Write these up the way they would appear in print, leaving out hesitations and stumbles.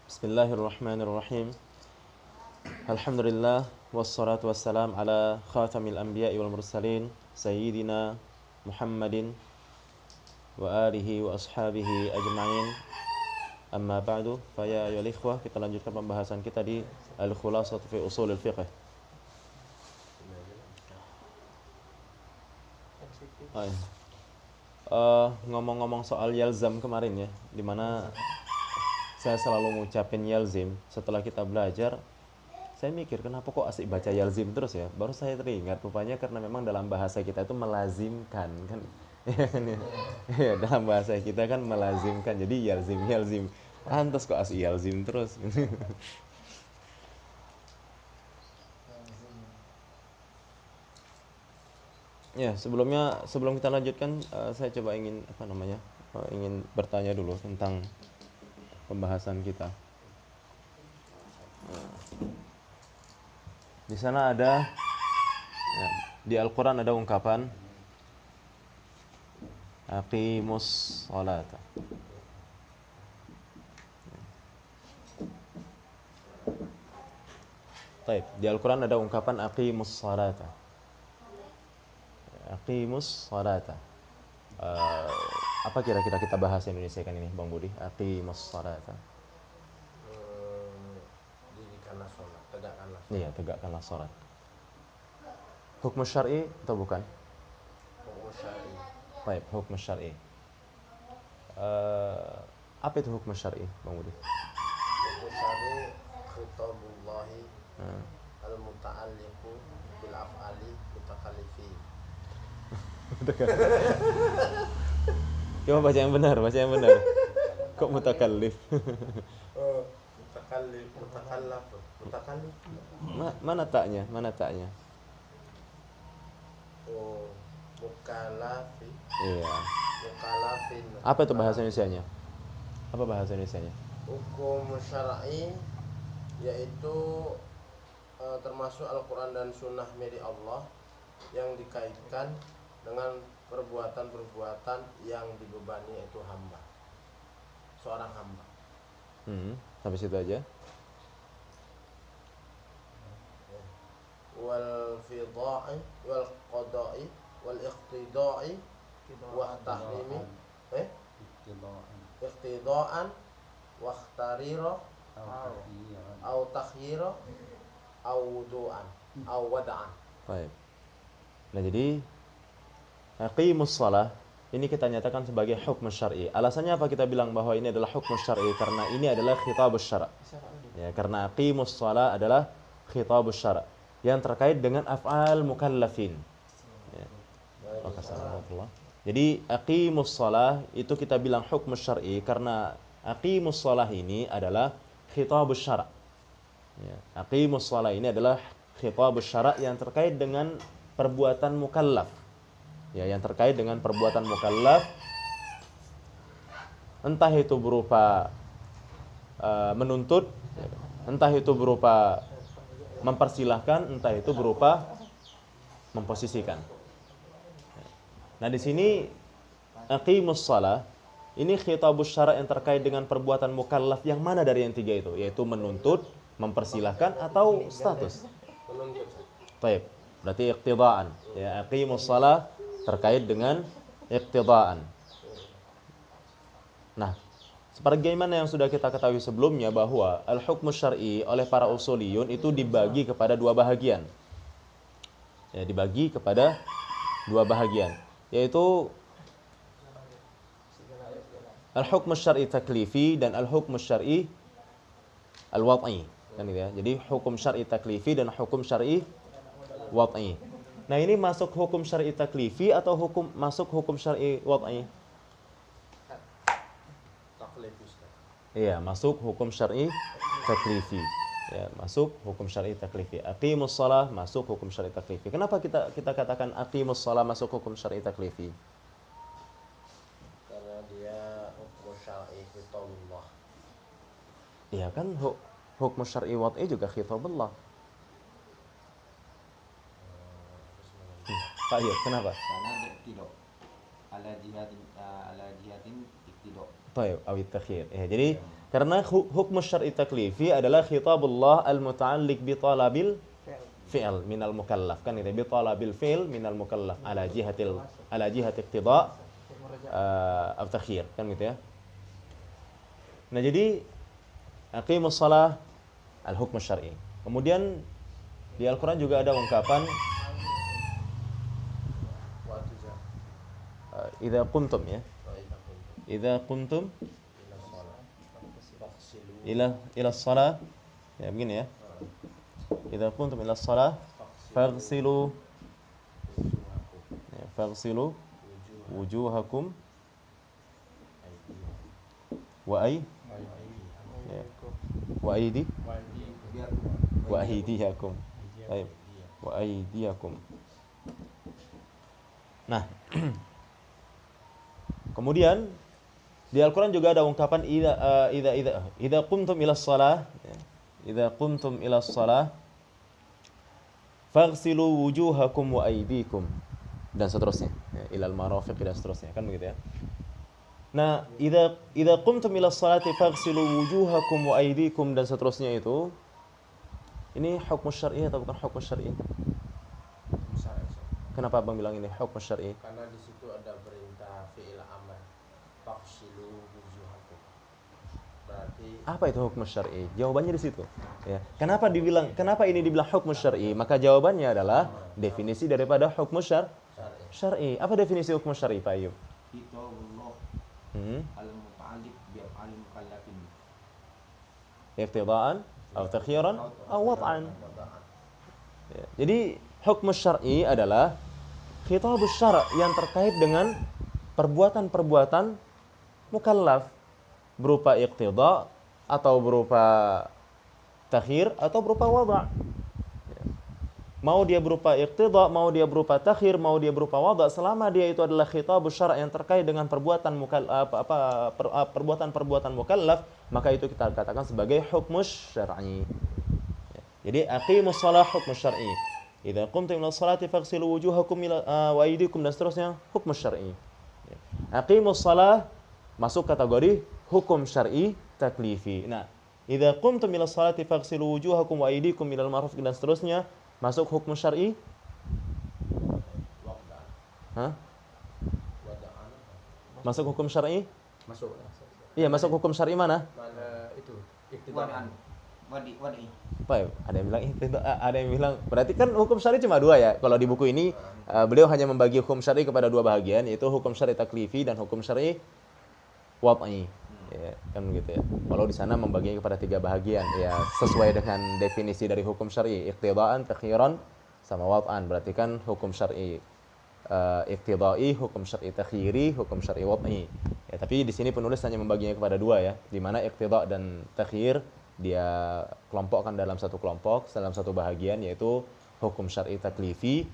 Bismillahirrahmanirrahim. Alhamdulillah wassalatu wassalam ala khatamil anbiya'i wal mursalin sayyidina Muhammadin wa alihi wa ashabihi ajma'in. Amma ba'du, fa ya ayyuhal ikhwah, kita lanjutkan pembahasan kita di Al-Khulasah fi Ushul al-Fiqh. Ngomong-ngomong soal yalzam kemarin ya, dimana saya selalu ngucapin yalzim. Setelah kita belajar, saya mikir kenapa kok asik baca yalzim terus ya. Baru saya teringat rupanya karena memang dalam bahasa kita itu melazimkan kan. Ya, dalam bahasa kita kan melazimkan. Jadi yalzim. Pantas kok asik yalzim terus. Ya, sebelum kita lanjutkan, saya coba ingin ingin bertanya dulu tentang pembahasan kita. Di sana ada ya, di Al-Qur'an ada ungkapan aqimus sholata. Baik, di Al-Qur'an ada ungkapan aqimus sholata. Aqimus sholata. Apa kira-kira kita bahas Indonesia kan ini, Bang Budi? Aqimus sholata. Dirikanlah sholat, tegakkanlah sholat. Iya, tegakkanlah sholat. Hukum syar'i atau bukan? Hukum syar'i. Baik, hukum syar'i. Apa itu hukum syar'i, Bang Budi? Hukum syar'i khitabullahi al-muta'alliqu bil af'ali mutakallifi. Coba baca yang benar. Kok mutakallif? Mutakallif. Mana taknya? Oh, mukalafi. Iya. Mukalafin. Apa itu bahasa Indonesianya? Hukum syar'i yaitu termasuk Al-Quran dan Sunnah milik Allah yang dikaitkan dengan perbuatan-perbuatan yang dibebani yaitu hamba, seorang hamba. Sampai situ aja. Wal fidai wal qada'i wal iqtida'i wa tahrimi iqtida'an wa ikhtarira au takhyira au wudu'an au wada'an. Baik. Nah, jadi aqimus shalah ini kita nyatakan sebagai hukum syar'i. Alasannya apa kita bilang bahwa ini adalah hukum syar'i? Karena ini adalah khitabus syara'. Ya, karena aqimus shalah adalah khitabus syara' yang terkait dengan af'al mukallafin. Ya. Jadi aqimus shalah itu kita bilang hukum syar'i karena aqimus shalah ini adalah khitabus syara'. Ya, aqimus shalah ini adalah khitabus syara' yang terkait dengan perbuatan mukallaf. Ya, yang terkait dengan perbuatan mukallaf, entah itu berupa menuntut, entah itu berupa mempersilahkan, entah itu berupa memposisikan. Nah, di sini aqimus shalah ini khitabus syara' yang terkait dengan perbuatan mukallaf yang mana dari yang tiga itu? Yaitu menuntut, mempersilahkan atau status? Menuntut. Baik, berarti iqtidaan. Ya, aqimus shalah terkait dengan iqtidaan. Nah, sebagaimana yang sudah kita ketahui sebelumnya bahwa al-hukmu syar'i oleh para usuliyun itu dibagi kepada dua bahagian. Ya, dibagi kepada dua bahagian, yaitu al-hukmu syar'i taklifi dan al-hukmu syar'i al-wad'i. Kan gitu ya. Jadi hukum syar'i taklifi dan hukum syar'i wad'i. Nah, ini masuk hukum syar'i taklifi atau masuk hukum syar'i wad'i? Iya, masuk hukum syar'i taklifi. Ya, masuk hukum syar'i taklifi. Aqimus shalah masuk hukum syar'i taklifi. Kenapa kita katakan aqimus shalah masuk hukum syar'i taklifi? Karena dia hukum syar'i khitabullah. Iya kan, hukum syar'i wad'i juga khitabullah. Pak Yud, kenapa? Karena ada iktidok ala jihatin iktidok. Taib, awit takhir. Ya, jadi karena hukum syar'i taklifi adalah khitabullah al-muta'alliq bi talabil fi'l minal mukallaf, kan itu, bi talabil fi'l minal mukallaf ala jihati iqtida' atau takhir, kan gitu ya. Nah, jadi aqimus shalah al-hukm syar'i. Kemudian di Al-Qur'an juga ada ungkapan idza qumtum ya. Idza qumtum ila shalah, ya begini ya. Idza qumtum ila shalah faghsilu wujuhakum wa aydiyakum. Baik. Wa aydiyakum. Nah, kemudian di Al-Qur'an juga ada ungkapan idza qumtum ila shalah, idza qumtum ila shalah faghsilu wujuhakum wa aydikum, dan seterusnya, ya, ilal marafiq dan seterusnya, kan begitu ya. Nah, idza qumtum ila sholati faghsilu wujuhakum wa aydikum dan seterusnya itu, ini hukum syar'i atau bukan hukum syar'i? Kenapa Abang bilang ini hukum syar'i? Karena di situ ada perintah fi'il amr. Faghsilu wujuhakum. Berarti Apa itu hukum syar'i? Jawabannya di situ. Ya. Kenapa ini dibilang hukum syar'i? Maka jawabannya adalah definisi daripada hukum syar'i. Apa definisi hukum syar'i, Pak Ayub? Kitabullah al-muta'alliq bi af'alil mukallafin. Iqtidaan atau takhyiran atau wad'an. Ya. Jadi hukum syar'i adalah khitabus syara' yang terkait dengan perbuatan-perbuatan mukallaf, berupa iqtida atau berupa takhir atau berupa wada'. Mau dia berupa iqtida, mau dia berupa takhir, mau dia berupa wada', selama dia itu adalah khitabus syara' yang terkait dengan perbuatan-perbuatan mukallaf, maka itu kita katakan sebagai hukmus syar'i. Jadi aqimus shalah hukmus syar'i. Idza qumtum ila sholati faghsilu wujuhakum wa aydikum dan seterusnya, hukum syar'i. Aqimus shalah masuk kategori hukum syar'i taklifi. Nah, idza qumtum ila sholati faghsilu wujuhakum wa aydikum ilal marafiq dan seterusnya, masuk hukum syar'i? Hah? Masuk hukum syar'i? masuk. Iya, masuk hukum syar'i mana? Mana itu? Wad'an. Wadi. Apa ya? Ada yang bilang ada yang bilang berarti kan hukum syar'i cuma dua ya. Kalau di buku ini beliau hanya membagi hukum syar'i kepada dua bahagian, yaitu hukum syar'i taklifi dan hukum syar'i wad'i. Ya, kan begitu ya. Kalau di sana membaginya kepada tiga bahagian, ya sesuai dengan definisi dari hukum syar'i, iqtidaan, takhiran, sama wad'an. Berarti kan hukum syar'i iqtidai, hukum syar'i takhiri, hukum syar'i wad'i. Ya, tapi di sini penulis hanya membaginya kepada dua ya, di mana iqtida dan takhir dia kelompokkan dalam satu kelompok, dalam satu bahagian, yaitu hukum syar'i taklifi.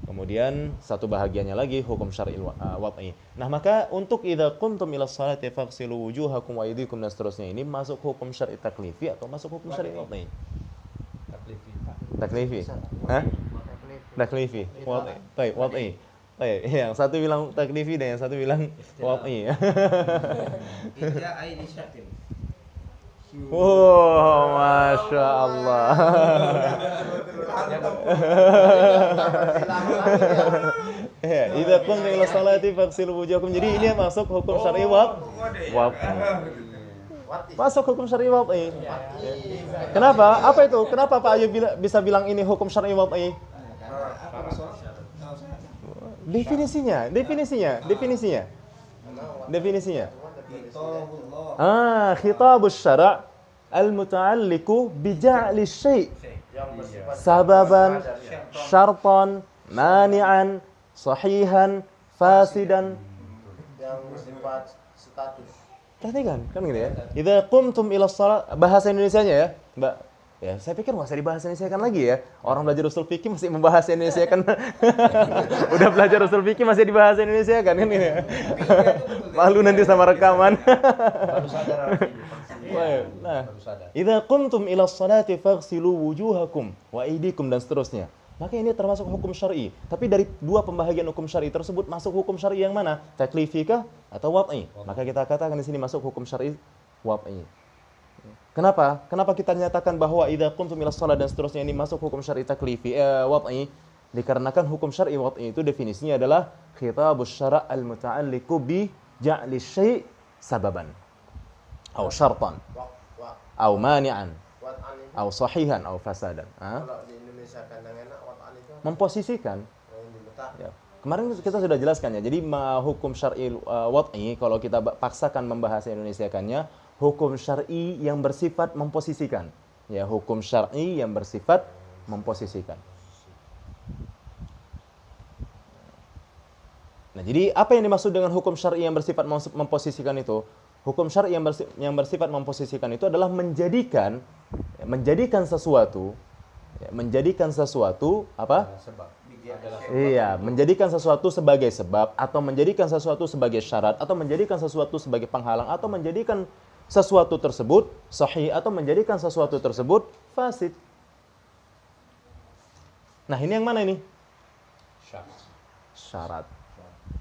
Kemudian satu bahagiannya lagi hukum syar'i wad'i. Nah, maka untuk idza qumtum ila sholati faghsilu wujuhakum wa aydikum dan seterusnya ini masuk hukum syar'i taklifi atau masuk hukum syar'i wad'i? Taklifi. Hah? Taklifi. Wad'i. Baik, wad'i. Baik, yang satu bilang taklifi dan yang satu bilang wad'i. Tidak aini syatin. Oh, Masya Allah. Ya, idza qumtum ila sholati faghsilu wujuhakum. Jadi ini masuk hukum syar'i wad'i. Masuk hukum syar'i wad'i. Kenapa? Apa itu? Kenapa Pak Ayub bisa bilang ini hukum syar'i wad'i? Definisinya. Khitabus syara' al-muta'alliqu bi ja'li syai' sababan, syartan, mani'an, sahihan, fasidan. Yang bersifat status. Perhatikan, kan gitu ya. Idza qumtum ila shalah, bahasa Indonesianya ya, Mbak. Ya, saya pikir nggak usah dibahas Indonesiakan lagi ya. Orang belajar usul fikih masih membahas Indonesiakan. Udah belajar usul fikih masih dibahas Indonesiakan kan ini. Malu nanti sama rekaman. Baru sadar. Nah, idza qumtum ila sholati faghsilu wujuhakum wa aydikum dan seterusnya. maka ini termasuk hukum syar'i. Tapi dari dua pembahagian hukum syar'i tersebut masuk hukum syar'i yang mana? Taklifi kah atau wad'i? Maka kita katakan di sini masuk hukum syar'i wad'i. Kenapa? Kenapa kita nyatakan bahwa idza qumtum ila shalah dan seterusnya ini masuk hukum syar'i taklifi wad'i? Dikarenakan hukum syar'i wad'i itu definisinya adalah khitabus syara' al-muta'alliqu bi ja'li syai' sababan atau syartan atau mani'an Wat'an itu atau sahihan atau fasadan. kalau di Indonesia kandang enak wat'an itu Memposisikan. yang diletak. Ya. Kemarin kita sudah jelaskan ya. Jadi hukum syar'i wad'i kalau kita paksakan membahas Indonesiakannya, hukum syar'i yang bersifat memposisikan. Ya, hukum syar'i yang bersifat memposisikan. Nah, jadi apa yang dimaksud dengan hukum syar'i yang bersifat memposisikan itu? Hukum syar'i yang bersifat memposisikan itu adalah menjadikan sesuatu apa? Sebab Iya, menjadikan sesuatu sebagai sebab atau menjadikan sesuatu sebagai syarat atau menjadikan sesuatu sebagai penghalang atau menjadikan sesuatu tersebut sahih atau menjadikan sesuatu tersebut fasid. Nah, ini yang mana ini? Syarat.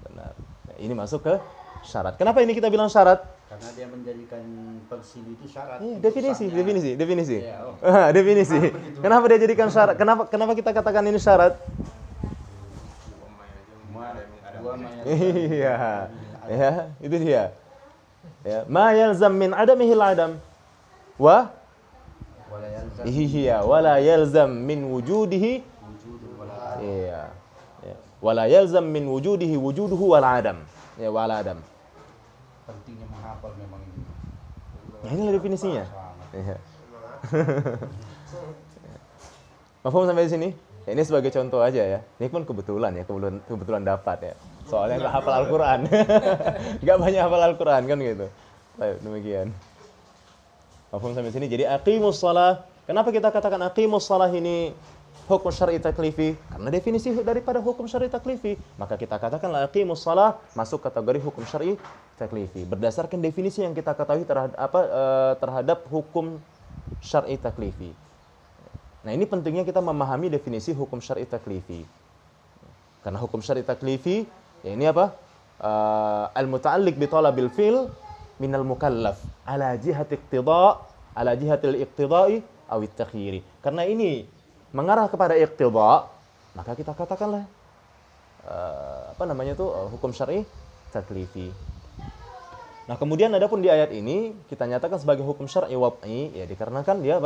Benar. Nah, ini masuk ke syarat. Kenapa ini kita bilang syarat? Karena dia menjadikan persili itu syarat. Iya, definisi. Iya, oh. Definisi. Kenapa dia jadikan syarat? Kenapa kita katakan ini syarat? Iya. Ya, itu dia. Ya, ma yalzam min adamihil adam wa wala yalzam min wujudihi iya. Ya. Wala yalzam min wujudihi wujuduhu wal adam. Ya, wal adam. Pentingnya menghafal memang ini. Nah, inilah definisinya. Iya. Paham sampai di sini? Ya, ini sebagai contoh aja ya. Ini pun kebetulan ya, kebetulan dapat ya. Soalnya nggak hafal Al-Quran. Nggak banyak hafal Al-Quran kan gitu. Baik, demikian. Paham sampai sini? Jadi aqimus shalah. Kenapa kita katakan aqimus shalah ini hukum syar'i taklifi? Karena definisi daripada hukum syar'i taklifi. Maka kita katakanlah aqimus shalah masuk kategori hukum syar'i taklifi. Berdasarkan definisi yang kita ketahui terhadap hukum syar'i taklifi. Nah, ini pentingnya kita memahami definisi hukum syar'i taklifi. Karena hukum syar'i taklifi ya ini apa? Al-muta'alliq bi talabil fi'l minal mukallaf ala jihati iqtida'i aw at-takhyiri. Karena ini mengarah kepada iqtida', maka kita katakanlah hukum syar'i taklifi. Nah, kemudian adapun di ayat ini kita nyatakan sebagai hukum syar'i wad'i ya dikarenakan dia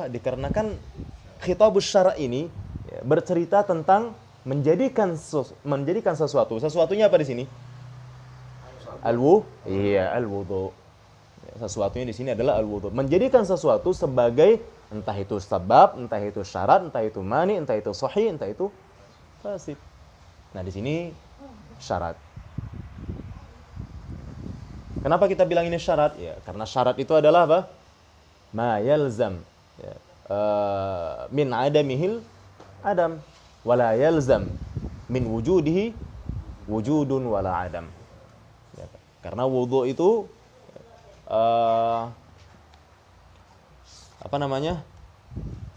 dikarenakan khitabus syara' ini ya, bercerita tentang menjadikan sesuatunya apa di sini? Al-wudu. Sesuatunya di sini adalah al-wudu. Menjadikan sesuatu sebagai entah itu sebab, entah itu syarat, entah itu mani, entah itu sahih, entah itu fasid. Nah, di sini syarat. Kenapa kita bilang ini syarat? Ya, karena syarat itu adalah apa? Ma yalzam ya, min adamihil adam wala yalzam min wujudihi wujudun wala adam. Ya, karena wudu itu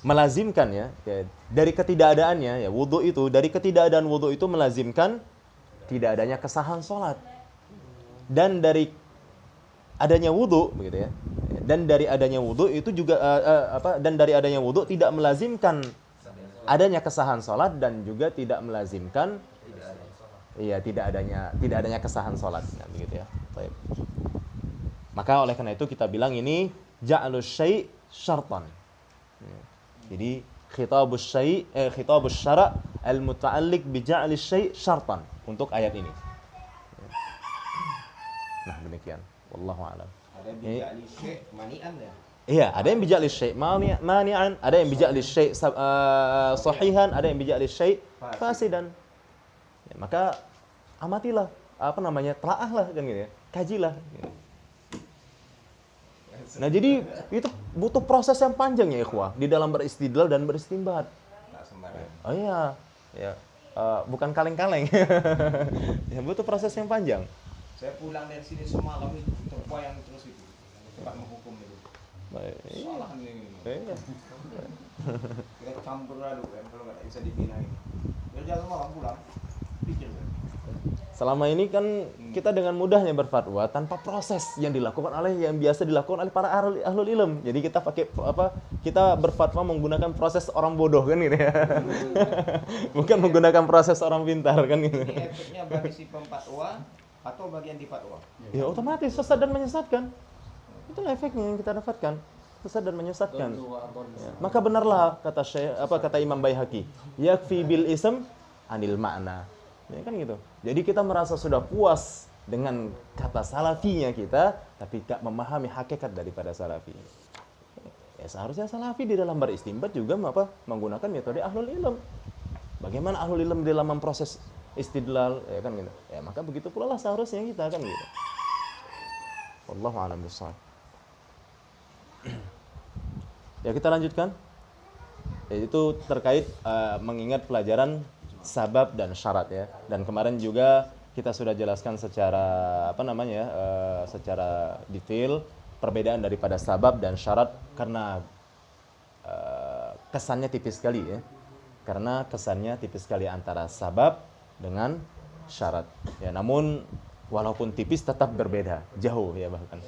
melazimkan ya, dari ketidakadaannya ya wudu itu, dari ketidakadaan wudu itu melazimkan tidak adanya kesahan salat. Dan dari adanya wudu begitu ya. Dan dari adanya wudu itu juga tidak melazimkan adanya kesahan salat dan juga tidak melazimkan tidak adanya kesahan salat. Nah, begitu ya. Baik. Maka oleh karena itu kita bilang ini ja'lus syai' syartan. Jadi khitabus syara' al-muta'alliq bi ja'lis syai' syartan untuk ayat ini. Nah, demikian. Wallahu a'lam. Ada bija'li syai' mani'an ya? Iya, ada yang bija'li syai' mani'an, ada yang bija'li syai' sahihan, ada yang bija'li syai' fasidan. Ya, maka amatilah, telaahlah kan gitu ya. Kajilah. Gitu. Nah, jadi itu butuh proses yang panjang ya ikhwah di dalam beristidlal dan beristinbat. Tak sembarangan. Oh iya, ya. Bukan kaleng-kaleng. Ya, butuh proses yang panjang. Saya pulang dari sini semalam itu terbayang terus itu tempat menghukum itu. Salah nih. Iya. Kita campur aduk kan kalau nggak bisa dipindah ini. Biar jangan malam pulang. Pikir kan. Selama ini kan kita dengan mudahnya berfatwa tanpa proses yang dilakukan oleh yang biasa dilakukan oleh para ahlul ilm. Jadi kita pakai apa? Kita berfatwa menggunakan proses orang bodoh kan gitu ya. Bukan menggunakan proses orang pintar kan gitu. Ini efeknya bagi si pemfatwa atau bagian di fatwa. Ya otomatis sesat dan menyesatkan. Itulah efeknya yang kita dapatkan. Sesat dan menyesatkan. Ya. Maka benarlah kata Imam Baihaqi, yakfi bil ism anil makna. Ya kan gitu. Jadi kita merasa sudah puas dengan kata salafinya kita, tapi tak memahami hakikat daripada salafi. Ya seharusnya salafi di dalam beristinbat juga menggunakan metode ahlul ilm. Bagaimana ahlul ilm di dalam memproses istidlal, ya kan gitu. Ya maka begitu pula lah seharusnya kita kan gitu. Wallahu a'lam bishawab. Ya kita lanjutkan. Yaitu terkait mengingat pelajaran sabab dan syarat ya. Dan kemarin juga kita sudah jelaskan secara secara detail perbedaan daripada sabab dan syarat karena kesannya tipis sekali ya. Karena kesannya tipis sekali antara sabab dengan syarat. Ya, namun walaupun tipis tetap berbeda, jauh ya bahkan.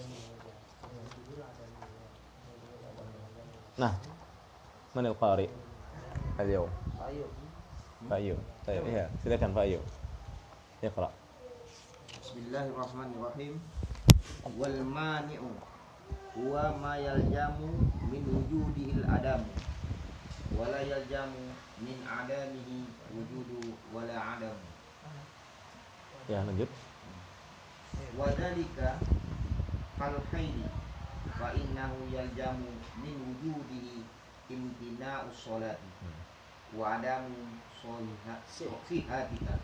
Nah, manil qari al-yawm. Pak Ayu. Iya, silakan Pak Ayu. Ya, Qara. Bismillahirrahmanirrahim. Wal mani'u huwa ma yaljamu min wujudihil adam wa la yaljamu min adamihi wujudu wa la adam. Ya, lanjut. Wa dzalika kal haidi fa innahu yaljamu min wujudihi imtina'us sholati wa adamu sihatiha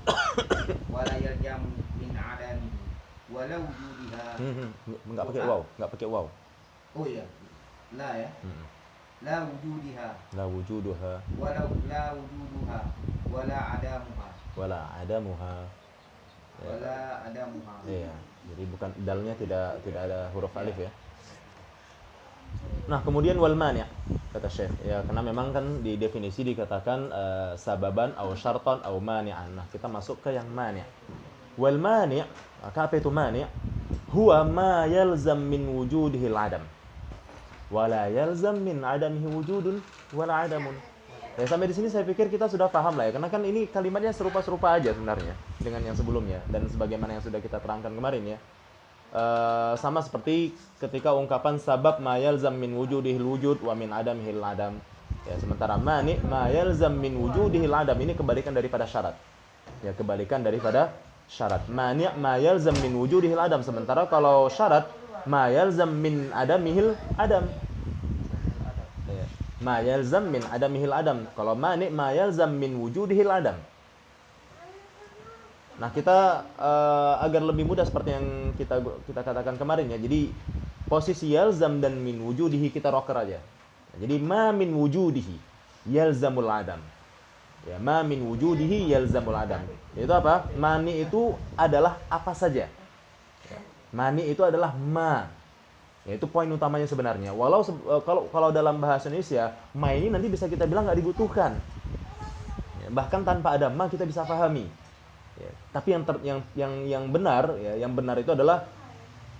wa la yaljamu min adamihi walau wujudiha. Enggak pakai waw. Oh iya. La ya. La wujudiha. La wujuduha. Walau la wujuduha wala adamuha. Wala adamuha. Wala adamuha. Iya. Jadi bukan dalnya tidak ada huruf alif ya. Nah, kemudian wal mani' kata Syekh. Ya, karena memang kan di definisi dikatakan sababan au syartan au mani'an. Nah, kita masuk ke yang mani'. Wal mani', apa itu mani'? Huwa ma yalzam min wujudihi al-adam. Wa la yalzam min adamihi wujudun wala adamun. Ya, sampai di sini saya pikir kita sudah paham lah ya. Karena kan ini kalimatnya serupa-serupa aja sebenarnya dengan yang sebelumnya dan sebagaimana yang sudah kita terangkan kemarin ya. Sama seperti ketika ungkapan sabab ma yalzam min wujudihil wujud wa min adamihil adam. Ya, sementara mani ma yalzam min wujudihil adam ini kebalikan daripada syarat. Ya, kebalikan daripada syarat. Mani ma yalzam min wujudihil adam, sementara kalau syarat ma yalzam min adamihil adam. Ya. Ma yalzam min adamihil adam. Kalau mani ma yalzam min wujudihil adam. Nah, kita agar lebih mudah seperti yang kita katakan kemarin ya. Jadi posisi yalzam dan min wujudihi kita rocker aja. Jadi ma min wujudihi yalzamul adam. Ya, ma min wujudihi yalzamul adam. Itu apa? Mani itu adalah apa saja. Mani itu adalah ma. Ya, itu poin utamanya sebenarnya. Walau kalau dalam bahasa Indonesia, ma ini nanti bisa kita bilang nggak dibutuhkan. Ya, bahkan tanpa ada ma kita bisa pahami. Ya, tapi yang benar ya, yang benar itu adalah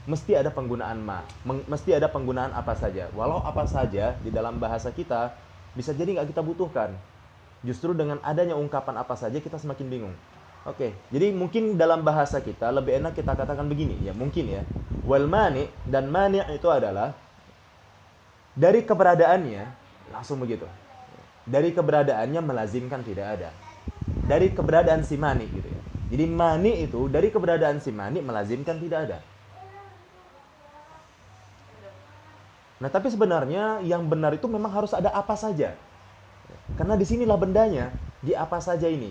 mesti ada penggunaan ma, mesti ada penggunaan apa saja. Walau apa saja di dalam bahasa kita bisa jadi nggak kita butuhkan. Justru dengan adanya ungkapan apa saja kita semakin bingung. Oke, jadi mungkin dalam bahasa kita lebih enak kita katakan begini ya, mungkin ya. Wal mani dan mani itu adalah dari keberadaannya langsung begitu. Dari keberadaannya melazimkan tidak ada. Dari keberadaan si mani gitu ya. Jadi mani itu dari keberadaan si mani melazimkan tidak ada. Nah, tapi sebenarnya yang benar itu memang harus ada apa saja. Karena disinilah bendanya, di apa saja ini.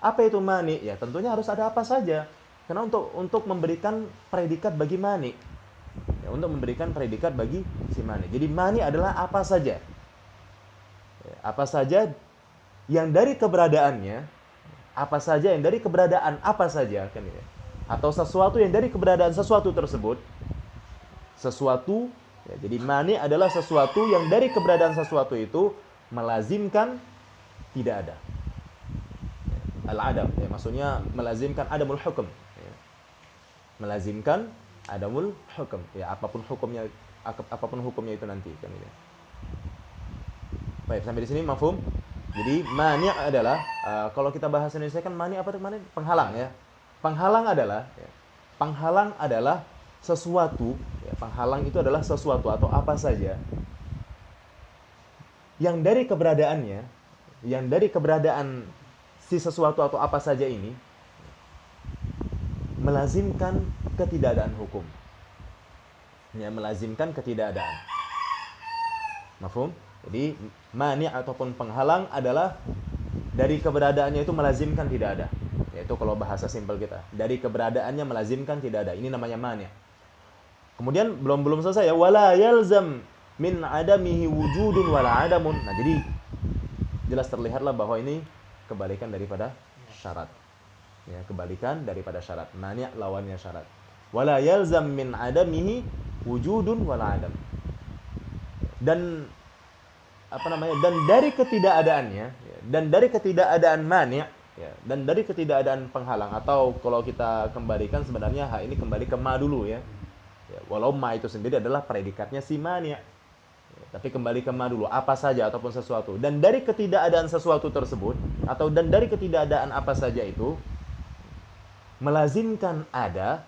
Apa itu mani? Ya tentunya harus ada apa saja. Karena untuk memberikan predikat bagi mani. Ya, untuk memberikan predikat bagi si mani. Jadi mani adalah apa saja. Ya, apa saja yang dari keberadaannya, apa saja yang dari keberadaan apa saja kan ya. Atau sesuatu yang dari keberadaan sesuatu tersebut, sesuatu Ya, jadi mani adalah sesuatu yang dari keberadaan sesuatu itu melazimkan tidak ada. Al-adam, ya, maksudnya melazimkan adamul hukum. Ya. Melazimkan adamul hukum. Ya, apapun hukumnya itu nanti kan gitu. Baik, sampai di sini mafhum. Jadi mani adalah kalau kita bahas Indonesia kan mani apa tuh? Mani penghalang ya. Penghalang adalah sesuatu, ya, penghalang itu adalah sesuatu atau apa saja yang dari keberadaan si sesuatu atau apa saja ini melazimkan ketidakadaan hukum. Ya, melazimkan ketidakadaan. Mafhum? Jadi mani ataupun penghalang adalah dari keberadaannya itu melazimkan tidak ada. Yaitu kalau bahasa simpel kita, dari keberadaannya melazimkan tidak ada. Ini namanya mani. Kemudian belum selesai ya, wala yalzam min adamihi wujudun wala adamun. Nah, jadi jelas terlihatlah bahwa ini kebalikan daripada syarat. Ya, kebalikan daripada syarat. Mani lawannya syarat. Wala yalzam min adamihi wujudun wala adam. Dan dan dari ketidakadaannya, ya, dan dari ketidakadaan mani, ya, dan dari ketidakadaan penghalang, atau kalau kita kembalikan sebenarnya ini kembali ke ma dulu ya. Ya, walau ma itu sendiri adalah predikatnya si mani, ya, tapi kembali ke ma dulu, apa saja ataupun sesuatu. Dan dari ketidakadaan sesuatu tersebut, atau dan dari ketidakadaan apa saja itu melazimkan ada,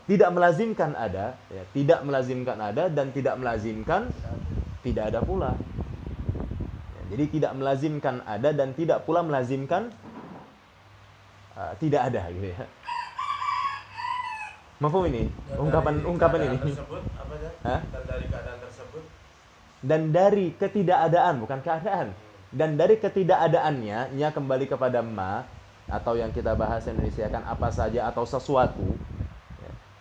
tidak melazimkan ada, ya, tidak melazimkan ada dan tidak melazimkan tidak ada pula. Ya, jadi tidak melazimkan ada dan tidak pula melazimkan tidak ada gitu ya. Mafhum ini? Ungkapan ini. Tersebut, apa ya? Dan dari keadaan tersebut. Dan dari ketidakadaan, bukan keadaan. Dan dari ketidakadaannya, nya kembali kepada ma, atau yang kita bahas Indonesia kan apa saja atau sesuatu.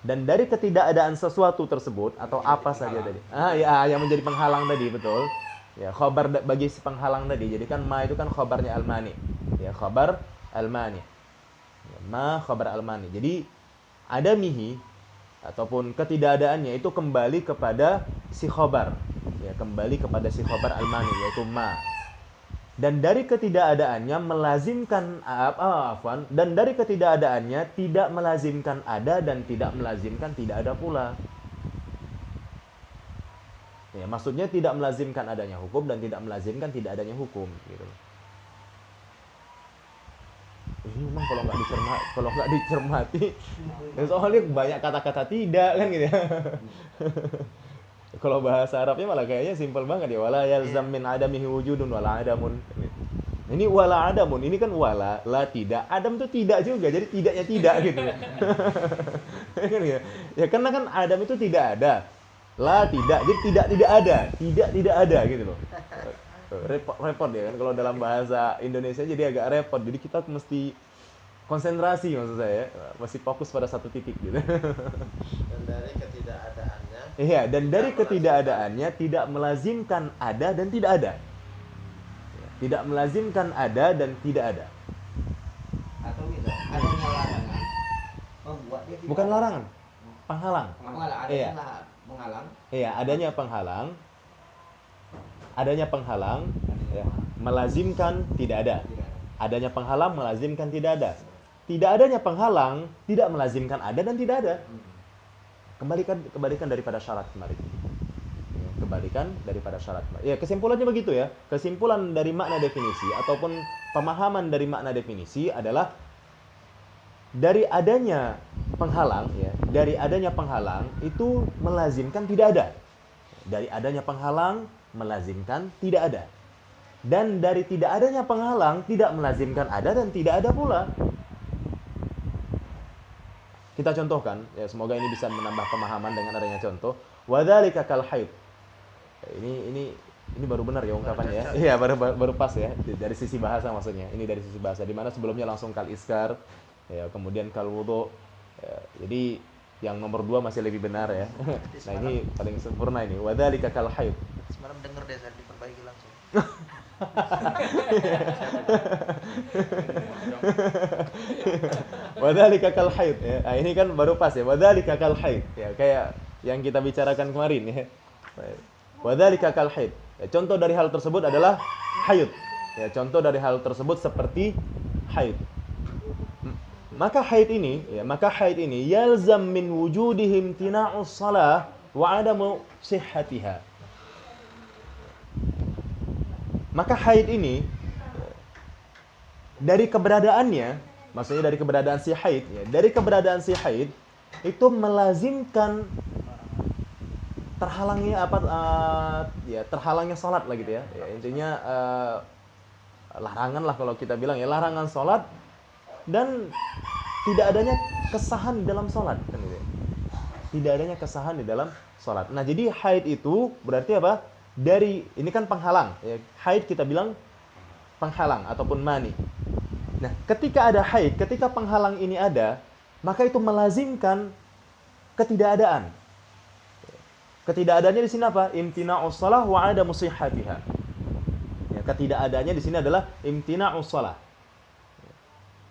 Dan dari ketidakadaan sesuatu tersebut atau apa saja tadi. Ya, yang menjadi penghalang tadi, betul. Ya, khabar bagi si penghalang tadi. Jadi kan ma itu kan khabarnya al-mani. Ya, khabar al-mani. Ya, ma khabar al-mani. Jadi adamihi ataupun ketidakadaannya itu kembali kepada si khabar. Ya, kembali kepada si khabar al-mani yaitu ma. Dan dari ketidakadaannya melazimkan dan dari ketidakadaannya tidak melazimkan ada dan tidak melazimkan tidak ada pula. Ya, maksudnya tidak melazimkan adanya hukum dan tidak melazimkan tidak adanya hukum gitu. Ini memang kalau nggak dicermati ya, soalnya banyak kata-kata tidak kan gitu ya. Kalau bahasa Arabnya malah kayaknya simpel banget ya, wala yalzam min adamihi wujudun wala adamun. Ini wala adamun, ini kan wala, la tidak, adam itu tidak juga, jadi tidaknya tidak gitu. Kan ya? Ya karena kan adam itu tidak ada. La tidak, jadi tidak ada, tidak ada gitu loh. Repot ya kan kalau dalam bahasa Indonesia, jadi agak repot. Jadi kita mesti konsentrasi, maksud saya, masih fokus pada satu titik gitu. Dan dari ketidakadaannya. Iya, dan dari ketidakadaannya tidak melazimkan ada dan tidak ada. Tidak melazimkan ada dan tidak ada. Atau misal adanya larangan membuat dia tidak Bukan ada. larangan, penghalang. Penghalang, Iya. menghalang. Iya, adanya penghalang, ya, melazimkan tidak ada. Tidak ada. Adanya penghalang melazimkan tidak ada. Tidak adanya penghalang tidak melazimkan ada dan tidak ada. Kebalikan daripada syarat kemarin. Ya, kebalikan daripada syarat. Ya, kesimpulannya begitu ya. Kesimpulan dari makna definisi ataupun pemahaman dari makna definisi adalah dari adanya penghalang ya, dari adanya penghalang itu melazimkan tidak ada. Dari adanya penghalang melazimkan tidak ada. Dan dari tidak adanya penghalang tidak melazimkan ada dan tidak ada pula. Kita contohkan, ya semoga ini bisa menambah pemahaman dengan adanya contoh. Wadzalika kal haid. Ini baru benar ya ungkapannya ya. Iya, baru pas ya dari sisi bahasa maksudnya. Ini dari sisi bahasa di mana sebelumnya langsung kal iskar, ya, kemudian kal wudu. Ya, jadi yang nomor 2 masih lebih benar ya. Nah, ini paling sempurna ini. Wadzalika kal haid. Semalam denger deh saya diperbaiki langsung. Wadzalika kal haid ya. Nah, ini kan baru pas ya. Wadzalika kal haid. Ya, kayak yang kita bicarakan kemarin ya. Baik. Wadzalika kal haid. Ya, contoh dari hal tersebut adalah haid. Ya, contoh dari hal tersebut seperti haid. Maka haid ini yalzam min wujudihi imtina'us shalah wa 'adamu sihhatiha. Maka haid ini dari keberadaannya, maksudnya dari keberadaan si haid, ya, dari keberadaan si haid itu melazimkan terhalangnya terhalangnya salat lah gitu ya. Ya intinya larangan lah kalau kita bilang ya, larangan salat dan tidak adanya kesahan di dalam salat kan gitu ya. Tidak adanya kesahan di dalam salat. Nah, jadi haid itu berarti apa? Ini kan penghalang ya. Haid kita bilang penghalang ataupun mani. Nah, ketika ada haid, ketika penghalang ini ada, maka itu melazimkan ketidakadaan. Ketidakadaannya di sini apa? Imtina'us shalah wa 'adamu sihhatiha. Ya, ketidakadaannya di sini adalah imtina'us shalah.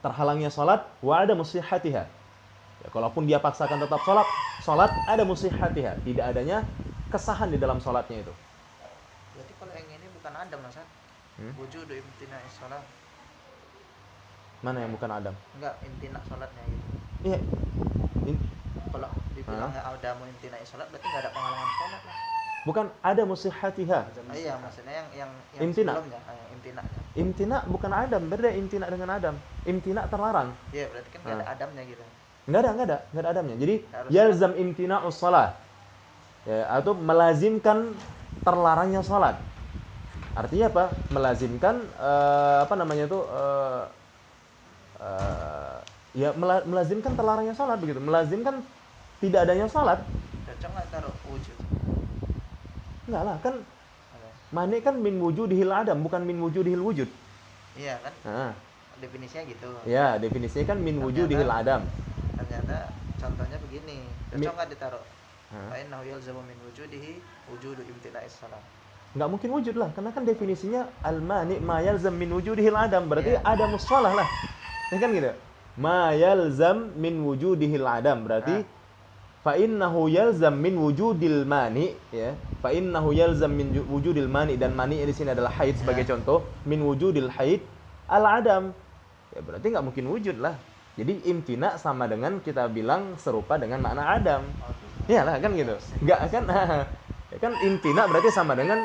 Terhalangnya salat wa 'adamu sihhatiha. Ya, kalaupun dia paksakan tetap salat ada musihhatiha, tidak adanya kesahan di dalam salatnya itu. Berarti kalau yang ini bukan Adam, Mas. Wujudu imtina'is shalah. Mana yang bukan Adam? Enggak, imtina' salatnya gitu. Iya. Kalau dibilang Adamu imtina'is salat berarti enggak ada penghalangan salat lah. Bukan ada musihhatiha. Iya, maksudnya yang Imtina'. sebelumnya, yang imtina'nya. Imtina' bukan Adam, beda imtina' dengan Adam. Imtina' terlarang. Iya, berarti kan enggak ada Adamnya gitu. Enggak ada Adamnya. Jadi yalzam imtina'us shalah. Ya, atau melazimkan terlarangnya salat. Artinya apa? Melazimkan melazimkan terlarangnya salat begitu. Melazimkan tidak adanya salat. Cocok enggak taruh wujud? Enggak lah, kan mani kan min wujudihil adam, bukan min wujudihil wujud. Iya kan? Nah, Definisinya gitu. ya, definisinya kan min wujudihil adam. Ternyata contohnya begini. Cocok enggak ditaruh? Fa innahu yalzamu min wujudihi wujudu imtina'is shalah. Enggak mungkin wujud lah, karena kan definisinya al-mani ma yalzam min wujudihil adam, berarti adamus shalah lah. Ya kan gitu. Ma yalzam min wujudihil adam, berarti fa innahu yalzam min wujudil mani, ya. Fa innahu yalzam min wujudil mani, dan mani di sini adalah haid sebagai contoh, min wujudil haid al-adam. Ya berarti enggak mungkin wujud lah. Jadi imtina sama dengan kita bilang serupa dengan makna adam. Iyalah kan gitu. Enggak kan? Ya kan imtina berarti sama dengan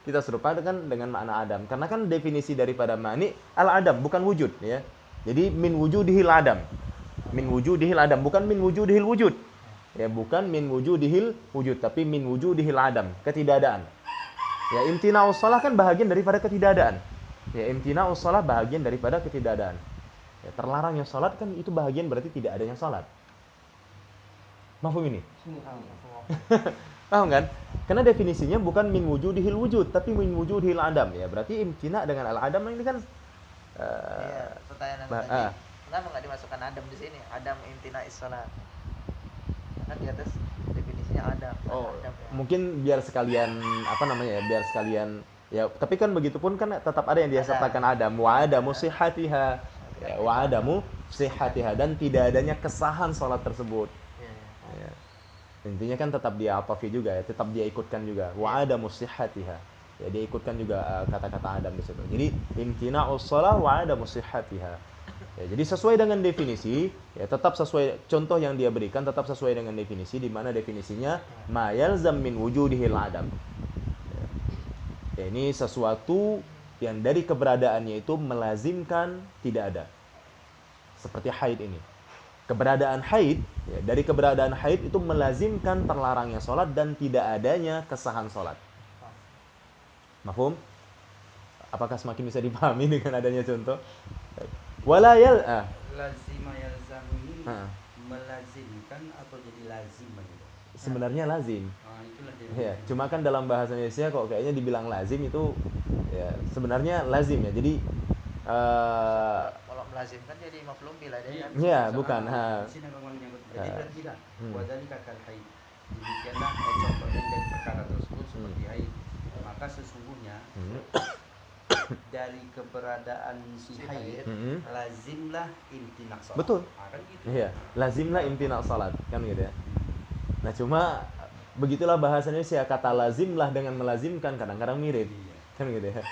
kita serupa dengan makna adam. Karena kan definisi daripada mani al-adam, bukan wujud ya. Jadi min wujudihil adam. Min wujudihil adam, bukan min wujudihil wujud. Ya, bukan min wujudihil wujud, tapi min wujudihil adam, ketidakadaan. Ya, imtina'us shalah kan bahagian daripada ketidakadaan. Ya, imtina'us shalah bahagian daripada ketidakadaan. Ya, terlarangnya salat kan itu bahagian berarti tidak adanya salat. Mafhum ini? Paham kan? Karena definisinya bukan min wujudihil wujud, tapi min wujudihil adam. Ya, berarti imtina dengan al-adam ini kan iya, pertanyaan tadi. Kenapa enggak dimasukkan Adam di sini? Adam imtina'is shalah. Kan di atas definisinya Adam. Oh, Adam, ya. mungkin biar sekalian biar sekalian ya, tapi kan begitupun kan tetap ada yang dia sertakan Adam, wa adamu sihhatiha. Ya, wa adamu sihhatiha, dan tidak adanya kesahan salat tersebut. Ya. Intinya kan tetap dia atafi juga ya, tetap dia ikutkan juga wa adamu sihhatiha. Ya, dia ikutkan juga kata-kata Adam di situ. Jadi imtina'us shalah wa adamu sihhatiha. Ya, jadi sesuai dengan definisi, ya tetap sesuai contoh yang dia berikan, tetap sesuai dengan definisi, di mana definisinya ma yalzam min wujudihil adam. Ya, ini sesuatu yang dari keberadaannya itu melazimkan tidak ada. Seperti haid ini. Keberadaan haid, ya, dari keberadaan haid itu melazimkan terlarangnya salat dan tidak adanya kesahan salat. Mafhum? Apakah semakin bisa dipahami dengan adanya contoh? Walayal lazima yalzamu ini melazimkan atau jadi lazim gitu. Sebenarnya lazim. Itulah dia. Ya, cuma kan dalam bahasa Indonesia kok kayaknya dibilang lazim itu ya sebenarnya lazim ya. Jadi kalau melazimkan jadi maf'ul bila dia kan. ya, bukan. Di sini memang menyangkut. Jadi tidak. Wadzalika kal haid. Demikianlah contoh dari perkara tersebut seperti haid. Maka sesungguhnya dari keberadaan si haid lazimlah imtina' salat. Betul. Kan gitu. Iya, lazimlah imtina' salat kan gitu ya. Nah cuma begitulah bahasa Indonesia, kata lazimlah dengan melazimkan kadang-kadang mirip, kan gitu ya.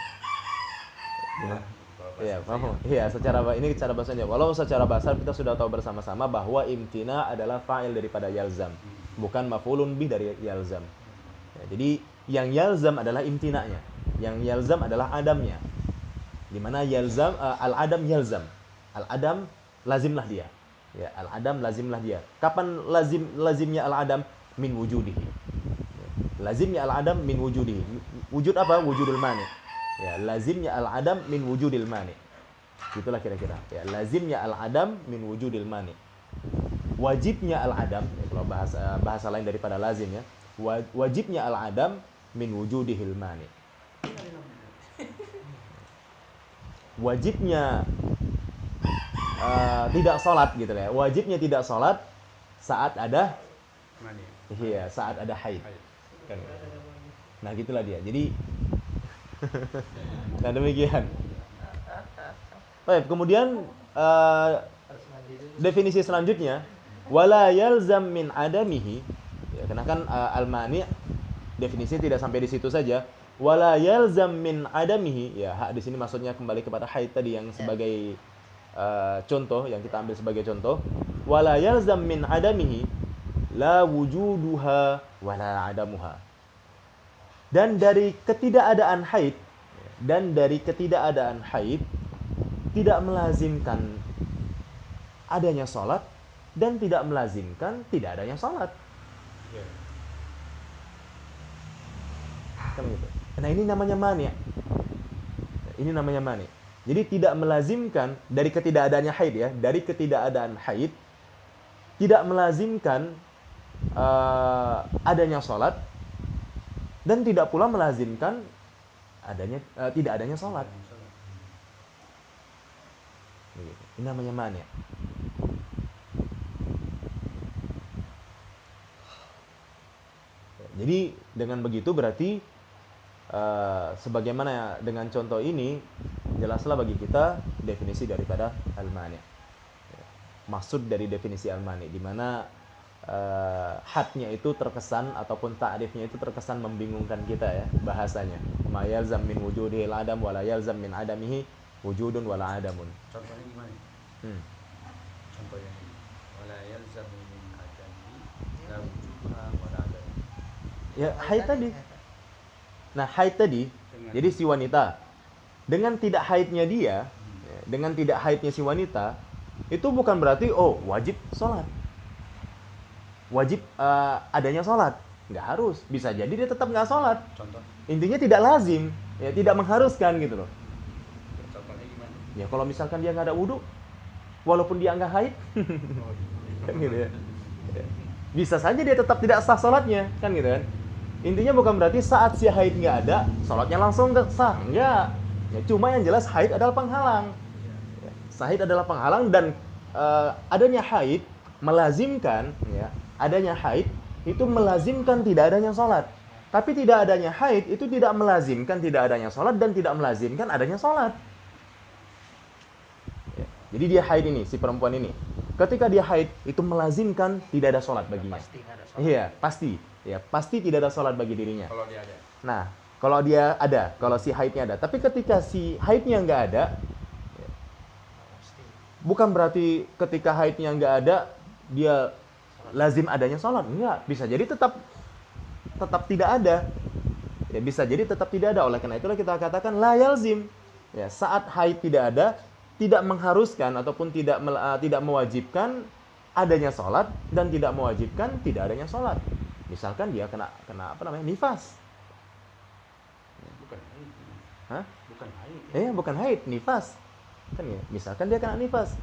Iya, paham. Iya, ini cara bahasanya. Walau secara bahasa kita sudah tahu bersama-sama bahwa imtina adalah fa'il daripada yalzam, bukan maf'ulun bih dari yalzam. Ya, jadi yang yalzam adalah imtinanya, yang yalzam adalah adamnya. Di mana yalzam al-adam yalzam. Al-adam lazimlah dia. Ya, al-adam lazimlah dia. Kapan lazimnya al-adam? Min wujudihi. Lazimnya al-adam min wujudihi. Wujud apa? Wujudul mani. Ya, lazimnya al-adam min wujudil mani. Itulah kira-kira. Ya, lazimnya al-adam min wujudil mani. Wajibnya al-adam, ya, kalau bahasa lain daripada lazim ya. Wajibnya al-adam min wujudihil mani. Wajibnya tidak sholat gitu ya. Wajibnya tidak sholat saat ada iya, saat ada haid. Nah, gitulah dia. Jadi nah demikian. Baik, kemudian definisi selanjutnya wala yalzam min adamihi. Ya, karena kan al-mani definisi tidak sampai di situ saja. Wala yalzam min adamihi. Ya, di sini maksudnya kembali kepada haid tadi yang sebagai contoh yang kita ambil sebagai contoh. Wala yalzam min adamihi la wujuduha wala adamuha. Dan dari ketidakadaan haid tidak melazimkan adanya sholat dan tidak melazimkan tidak adanya sholat. Kan gitu. Nah, ini namanya mani. Ini namanya mani. Jadi tidak melazimkan dari ketidakadaannya haid ya, dari ketidakadaan haid tidak melazimkan adanya sholat dan tidak pula melazimkan tidak adanya sholat. Ini namanya mani. Jadi dengan begitu berarti sebagaimana dengan contoh ini jelaslah bagi kita definisi daripada al-mani. Maksud dari definisi al-mani di mana hadnya itu terkesan ataupun ta'rifnya itu terkesan membingungkan kita ya bahasanya. Ma yalzam min wujudihil adam wala yalzam min adamihi wujudun wala adamun. Contohnya gimana? Contohnya ini. Wala yalzam min adamihi la wujuduha wala adam. Ya, haid tadi. Nah, haid tadi. Jadi si wanita dengan tidak haidnya dia, dengan tidak haidnya si wanita itu bukan berarti wajib sholat. Wajib adanya sholat, nggak harus, bisa jadi dia tetap nggak sholat. Contoh? Intinya tidak lazim, ya tidak mengharuskan gitu loh. Contohnya gimana? Ya kalau misalkan dia nggak ada wudhu, walaupun dia nggak haid, kan gitu ya. Bisa saja dia tetap tidak sah sholatnya, kan gitu kan. Intinya bukan berarti saat si haid nggak ada, sholatnya langsung sah, enggak. Ya, cuma yang jelas haid adalah penghalang. Haid adalah penghalang dan adanya haid melazimkan ya. Adanya haid itu melazimkan tidak adanya sholat. Tapi tidak adanya haid itu tidak melazimkan tidak adanya sholat dan tidak melazimkan adanya sholat. Ya. Jadi dia haid ini, si perempuan ini. Ketika dia haid itu melazimkan tidak ada sholat baginya. Pasti nggak ada sholat. Iya, pasti. Ya, pasti tidak ada sholat bagi dirinya. Kalau dia ada. Nah, kalau dia ada, kalau si haidnya ada. Tapi ketika si haidnya nggak ada, ya, bukan berarti ketika haidnya nggak ada dia lazim adanya sholat. Enggak, bisa jadi tetap tidak ada. Ya, bisa jadi tetap tidak ada. Oleh karena itulah kita katakan la yalzim. Ya, saat haid tidak ada, tidak mengharuskan ataupun tidak mewajibkan adanya sholat dan tidak mewajibkan tidak adanya sholat. Misalkan dia kena nifas. Bukan haid. Hah? Bukan haid. Bukan haid, nifas. Kan ya, misalkan dia kena nifas.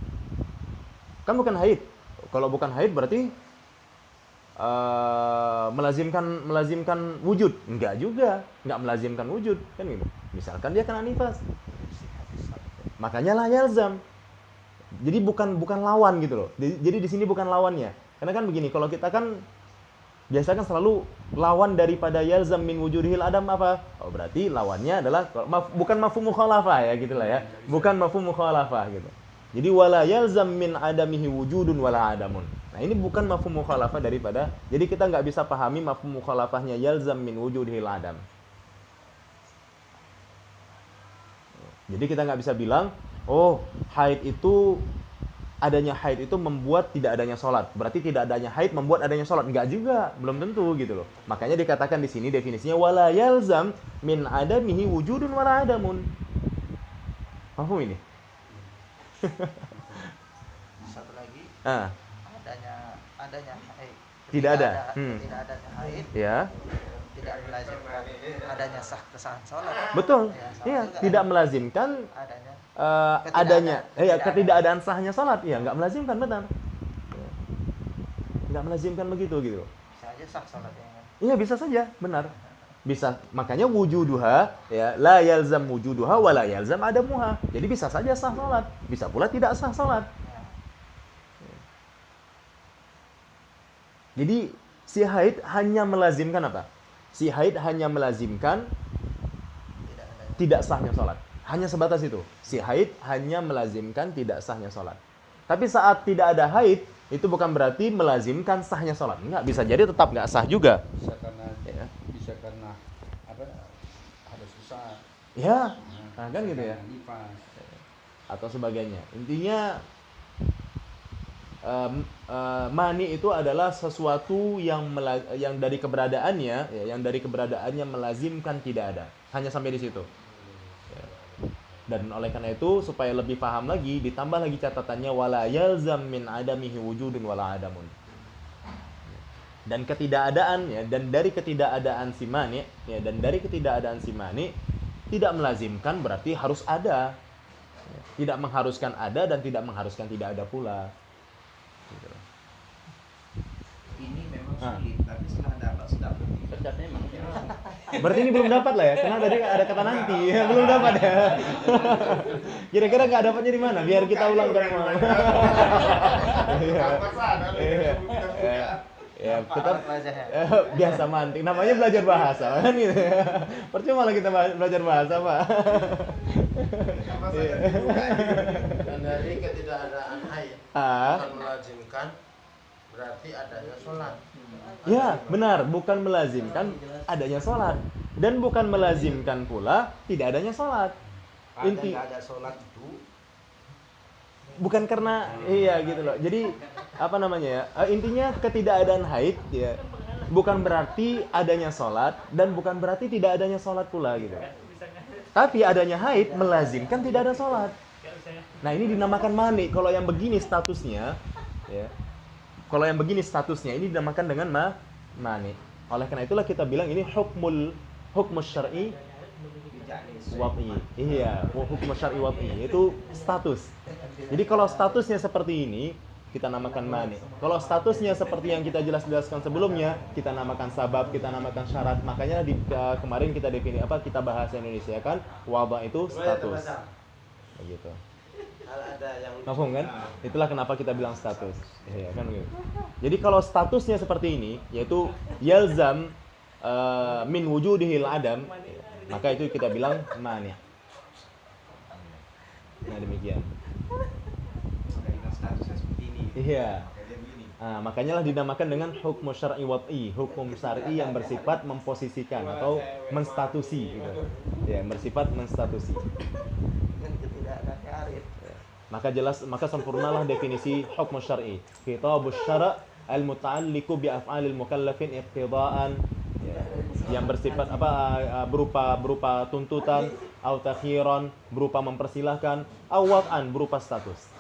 Kan bukan haid. Kalau bukan haid berarti melazimkan wujud. Enggak juga, enggak melazimkan wujud, kan gitu. Misalkan dia kena nifas. Makanya la yalzam. Jadi bukan lawan gitu loh. Jadi di sini bukan lawannya. Karena kan begini, kalau kita kan biasa kan selalu lawan daripada yalzam min wujudihil adam apa? Oh, berarti lawannya adalah bukan mafhum mukhalafah ya gitulah ya. Bukan mafhum mukhalafah gitu. Jadi wala yalzam min adamihi wujudun wala adamun. Nah, ini bukan mafhum mukhalafah daripada, jadi kita nggak bisa pahami mafhum mukhalafahnya yalzam min wujudihil adam. Jadi kita nggak bisa bilang, oh adanya haid itu membuat tidak adanya sholat. Berarti tidak adanya haid membuat adanya sholat. Enggak juga, belum tentu gitu loh. Makanya dikatakan di sini definisinya wala yalzam min adamihi wujudun wala adamun. Paham ini? Satu lagi, Ah, adanya haid. Tidak ada. Tidak adanya haid. ya. Tidak melazimkan adanya kesahan sholat. Betul. Ya, sama Iya, juga tidak melazimkan adanya ketidakadaan sahnya sholat. Iya, nggak melazimkan, benar. Ya. Nggak melazimkan begitu gitu. bisa aja sah sholatnya kan. Iya, bisa saja, benar. Bisa, makanya wujuduha ya la yalzam wujuduha wa la yalzam adamuha. Jadi bisa saja sah sholat, bisa pula tidak sah sholat. Jadi si haid hanya melazimkan apa? Si haid hanya melazimkan tidak sahnya sholat. Hanya sebatas itu. Si haid hanya melazimkan tidak sahnya sholat. Tapi saat tidak ada haid, itu bukan berarti melazimkan sahnya sholat. Enggak, bisa jadi tetap nggak sah juga. Bisa karena apa? Ada susah. Ya, nah, kan gitu ya. Nifas. Atau sebagainya. Intinya mani itu adalah sesuatu yang dari keberadaannya, ya, yang dari keberadaannya melazimkan tidak ada. Hanya sampai di situ. Ya. Dan oleh karena itu supaya lebih paham lagi, ditambah lagi catatannya wala yalzam min adamihi wujudun wala adamun. Dan ketidakadaan, ya, dan dari ketidakadaan si mani, ya, dan dari ketidakadaan si mani tidak melazimkan berarti harus ada. Ya. Tidak mengharuskan ada dan tidak mengharuskan tidak ada pula. Ini memang sulit, tapi setelah dapat sudah Tercatnya emang. Berarti ini belum dapat lah ya, karena tadi ada kata nanti, ya, belum dapat ya. Kira-kira nggak dapatnya di mana? Biar kita ulang kan. Ya, tetap biasa mantik. Namanya belajar bahasa kan gitu. Percuma lah kita belajar bahasa, Pak. Dan dari ketidakadaan haid bukan melazimkan berarti adanya sholat. Ya, benar, bukan melazimkan adanya sholat dan bukan melazimkan pula tidak adanya sholat. Inti Nggak ada sholat itu bukan karena iya gitu loh. Jadi apa namanya ya? Intinya ketidakadaan haid ya bukan berarti adanya sholat dan bukan berarti tidak adanya sholat pula gitu. Tapi adanya haid melazimkan tidak ada sholat. Nah, ini dinamakan mani. Kalau yang begini statusnya, ya. Kalau yang begini statusnya ini dinamakan dengan mani. Oleh karena itulah kita bilang ini hukmus syar'i wad'i. Iya, hukum syar'i wad'i itu status. Jadi kalau statusnya seperti ini, kita namakan mani. Kalau statusnya seperti yang kita jelaskan sebelumnya, kita namakan sabab, kita namakan syarat. Makanya kemarin kita kita bahasa Indonesia kan, wada itu status. Begitu. ada yang Mafhum kan? Itulah kenapa kita bilang status. Iya kan begitu. Jadi kalau statusnya seperti ini, yaitu yalzam min wujudihil adam, maka itu kita bilang mani'. Nah, demikian. Statusnya seperti ini. Iya. Makanya lah dinamakan dengan hukum syar'i wad'i, hukum syar'i yang bersifat memposisikan atau menstatusi gitu. Ya, bersifat menstatusi. Dengan ketidakadaan arif. Maka sempurnalah definisi hukum syar'i. Khitabus syara' al-muta'alliqu bi af'alil mukallafin iqtidaan, ya, yang bersifat berupa tuntutan, au takhiran berupa mempersilahkan, au wad'an berupa status.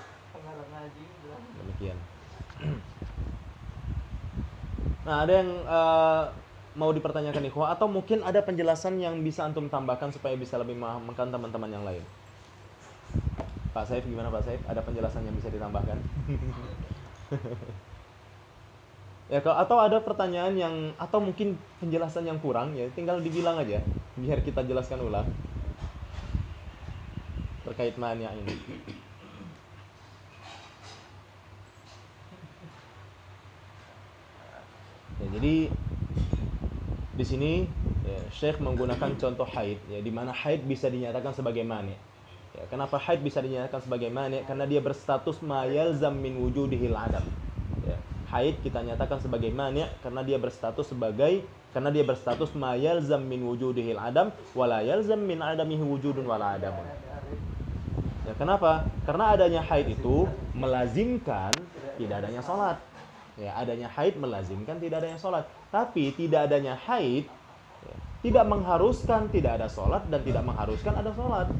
Demikian. Nah, ada yang mau dipertanyakan ikhwah atau mungkin ada penjelasan yang bisa antum tambahkan supaya bisa lebih memahamkan teman-teman yang lain. Pak Saif, gimana Pak Saif? Ada penjelasan yang bisa ditambahkan? Ya, atau ada pertanyaan yang atau mungkin penjelasan yang kurang, ya tinggal dibilang aja biar kita jelaskan ulang terkait mania ini. Ya, jadi di sini ya, Syekh menggunakan contoh haid, ya, di mana haid bisa dinyatakan sebagai mani. Ya, kenapa haid bisa dinyatakan sebagai mani? Karena dia berstatus ma yalzam min wujudihil adam. Ya, haid kita nyatakan sebagai mani' karena dia berstatus ma yalzam min wujudihil adam wala yalzam min adamihi wujudun wala adamun. Ya, kenapa? Karena adanya haid itu melazimkan tidak adanya sholat. Ya, adanya haid melazimkan tidak adanya sholat. Tapi tidak adanya haid ya, tidak mengharuskan tidak ada sholat dan tidak mengharuskan ada sholat.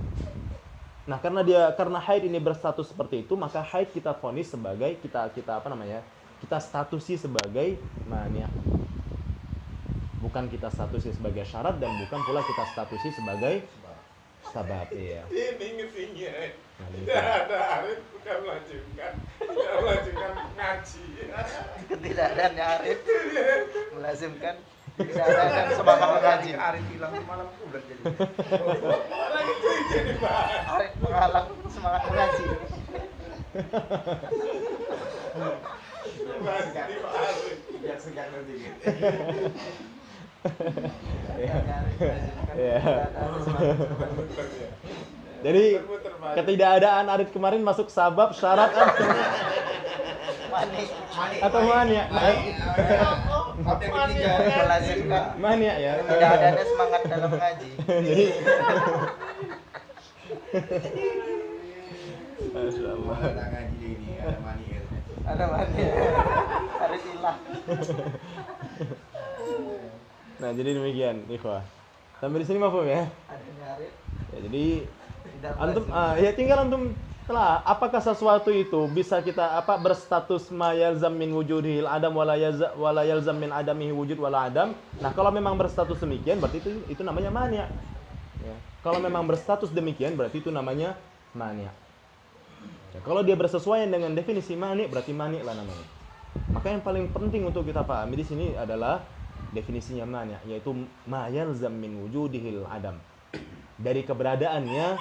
Nah, karena haid ini berstatus seperti itu, maka haid kita vonis sebagai kita statusi sebagai mani'. Bukan kita statusi sebagai syarat dan bukan pula kita statusi sebagai sabab. Iya. Ini ngetinya. Tidak ada arif bukan melanjutkan ngaji. Ketidakadaannya arif melazimkan tidak ada semangat mengaji. Arif hilang malam bulan jadi. Orang itu jadi bahas. Arif menghalang semangat mengaji. Bahas di bahas. Biar segar nanti. Jadi ketidakadaan arif kemarin masuk sabab, syarat Mani. atau mani'? Melazimkan Mani' ya. tidak adanya semangat dalam mengaji. Jadi Masya Allah. Ada ngaji ini, ada mani'il. Ada mani. Arif hilang. Nah, jadi demikian, ikhwah. Sampai di sini mafhum ya? Adanya arif Ya, jadi tidak antum melazimkan. ya tinggal antum telah apakah sesuatu itu bisa kita berstatus ma yalzam min wujudihil adam wala yalzam min adamihi wujud wala adam. Nah, kalau memang berstatus demikian berarti itu namanya mani'. Ya. Kalau memang berstatus demikian berarti itu namanya mani'. Ya, kalau dia bersesuaian dengan definisi mani' berarti mani' lah namanya. Maka yang paling penting untuk kita pahami di sini adalah definisinya mani', yaitu ma yalzam min wujudihil adam. Dari keberadaannya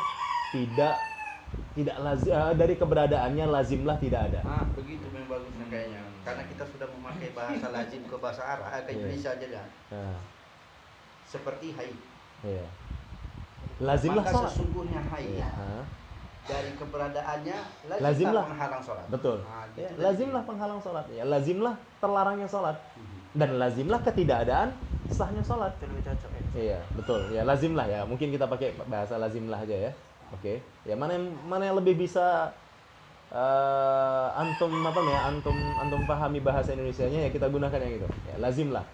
dari keberadaannya lazimlah tidak ada. Begitu memang bagusnya kayaknya. Karena kita sudah memakai bahasa lazim ke bahasa Arab, ke Indonesia aja ya. Nah, Seperti haid. iya. Lazimlah Maka sholat. sesungguhnya haid Hah? dari keberadaannya Lazimlah. menghalang sholat. Betul. Gitu Ya, tadi. lazimlah penghalang sholat. Ya, lazimlah terlarangnya sholat. Dan lazimlah ketidakadaan sahnya sholat. Itu lebih cocok ya. Iya, betul. Ya, lazimlah ya. Mungkin kita pakai bahasa lazimlah aja ya. Oke. Ya, mana yang lebih bisa antum pahami bahasa Indonesianya ya kita gunakan yang itu. Ya, lazimlah.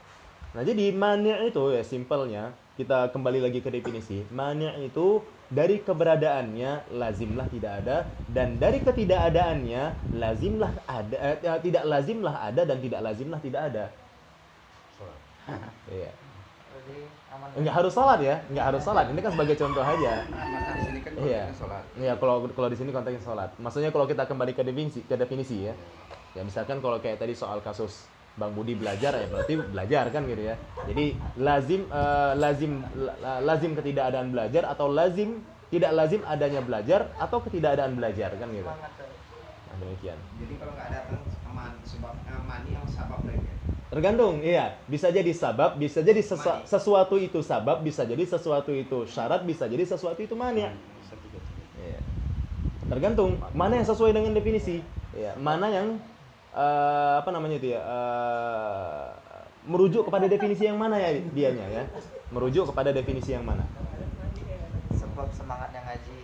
Nah, jadi mani' itu ya simpelnya kita kembali lagi ke definisi. Mani' itu dari keberadaannya lazimlah tidak ada dan dari ketidakadaannya lazimlah ada tidak lazimlah ada dan tidak lazimlah tidak ada. Iya. Jadi aman. Enggak harus sholat ya, enggak harus sholat. Ini kan sebagai contoh aja. Maka di sini kan Iya. konteksnya sholat. Iya, kalau di sini konteksnya sholat. Maksudnya kalau kita kembali ke definisi ya. Ya misalkan kalau kayak tadi soal kasus Bang Budi belajar ya berarti belajar kan gitu ya. Jadi lazim ketidakadaan belajar atau tidak lazim adanya belajar atau ketidakadaan belajar kan gitu. Semangat tuh. Nah, demikian. Jadi kalau nggak datang sebab mani yang sabab lagi. Tergantung, iya. Bisa jadi sabab, bisa jadi sesuatu itu sabab, bisa jadi sesuatu itu syarat, bisa jadi sesuatu itu mani'. Iya. Tergantung mana yang sesuai dengan definisi. Iya. Mana yang merujuk kepada definisi yang mana ya dianya ya. Merujuk kepada definisi yang mana. Sebab semangatnya ngaji.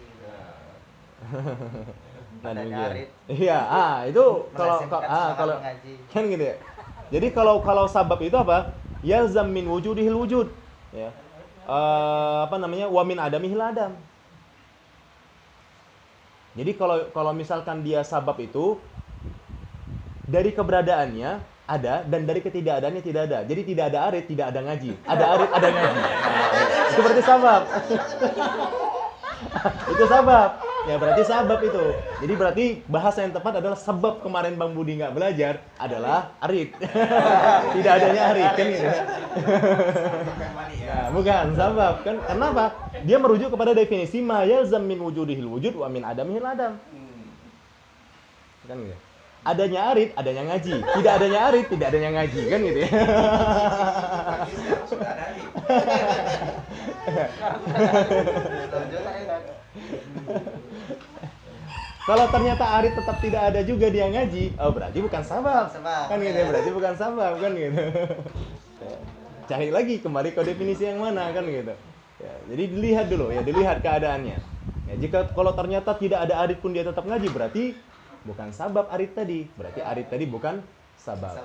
Nah, Adanya demikian. arit. Iya, itu kalau Melazimkan semangat kalau mengaji. kan gitu ya. Jadi kalau sabab itu apa? Yalzam min wujudihil wujud. Ya. Wa min adamihil adam. Jadi kalau misalkan dia sabab itu dari keberadaannya ada dan dari ketidakadaannya tidak ada. Jadi tidak ada arit, tidak ada ngaji. Ada arit, ada ngaji. Nah, itu berarti sabab. Itu sabab. Ya berarti sabab itu. Jadi berarti bahasa yang tepat adalah sebab kemarin Bang Budi nggak belajar adalah arit. Tidak adanya arit kan gitu. Nah, bukan sabab kan. Kenapa? Dia merujuk kepada definisi ma yalzam min wujudihil wujud wa min adamihil adam. Kan gitu. Adanya arit, adanya ngaji. Tidak adanya arit, tidak adanya ngaji kan gitu ya. Sudah ada nih. Kalau ternyata arid tetap tidak ada juga dia ngaji, oh berarti bukan sabab. Kan gitu ya, berarti bukan sabab kan gitu. Cari lagi kembali ke definisi yang mana kan gitu. Ya, jadi dilihat dulu ya, dilihat keadaannya. Ya, jika kalau ternyata tidak ada arid pun dia tetap ngaji, berarti bukan sabab arid tadi. Berarti arid tadi bukan sabab.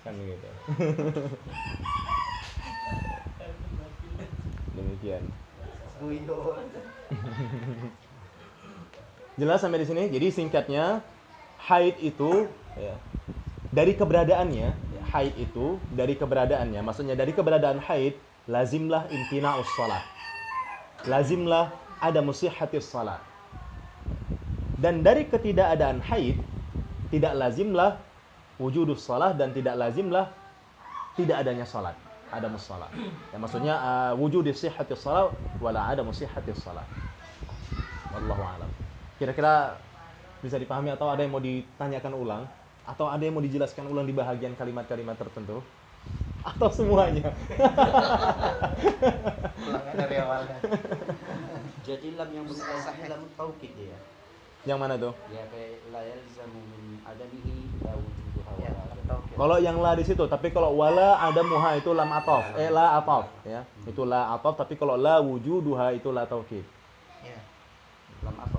Kan gitu. Demikian. Jelas sampai di sini. Jadi singkatnya, haid itu ya, dari keberadaannya, ya, haid itu dari keberadaannya, maksudnya dari keberadaan haid, lazimlah imtina'us shalah. Lazimlah ada musihhatis shalah. Dan dari ketidakadaan haid, tidak lazimlah wujudus shalah dan tidak lazimlah tidak adanya salat. Ada musyalah. Ya, maksudnya wujudis sihhatis shalah wala ada musihhatis shalah. Wallahu a'lam. Kira-kira bisa dipahami atau ada yang mau ditanyakan ulang? Atau ada yang mau dijelaskan ulang di bahagian kalimat-kalimat tertentu? Atau semuanya? Ulangnya dari awalnya. Jadi lam yang berupa lam taukid ya. Yang mana tuh? Ya kayak la yalzamu min adamihi la wujuduha Ya, wala lam taukid. Kalau yang la di situ, tapi kalau wala ada muha itu lam atof. La atof ya. Itu la atof, tapi kalau la wujuduha itu la taukid. Ya. lam apa?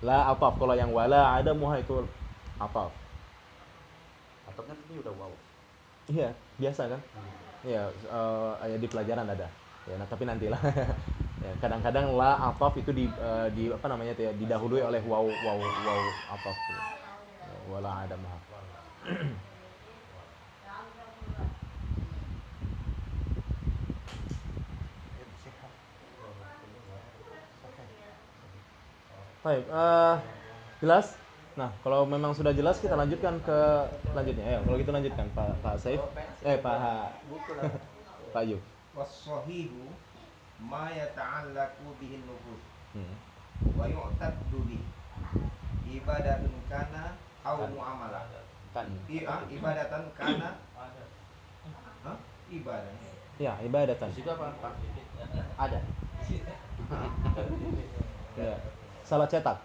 La atof, kalau yang wala ada muha itu atof. Atofnya tadi udah wow. Iya, biasa kan? Iya, di pelajaran ada. Ya, nah, tapi nantilah. Ya, kadang-kadang la atof itu di apa namanya tuh ya, didahului oleh waw atof. Ya, wala ada muha. Baik, jelas? Nah, kalau memang sudah jelas kita lanjutkan ke selanjutnya. Ayo, kalau gitu lanjutkan Pak Saif. Pak Ayub. Was-sahihu ma yata'allaqu bihin nufus wa yu'taddu bih ibadatun kana aw muamalah. Ibadatan kana ibadah. Ya, ibadatan. Juga apa? Ada. Ya. Salah cetak.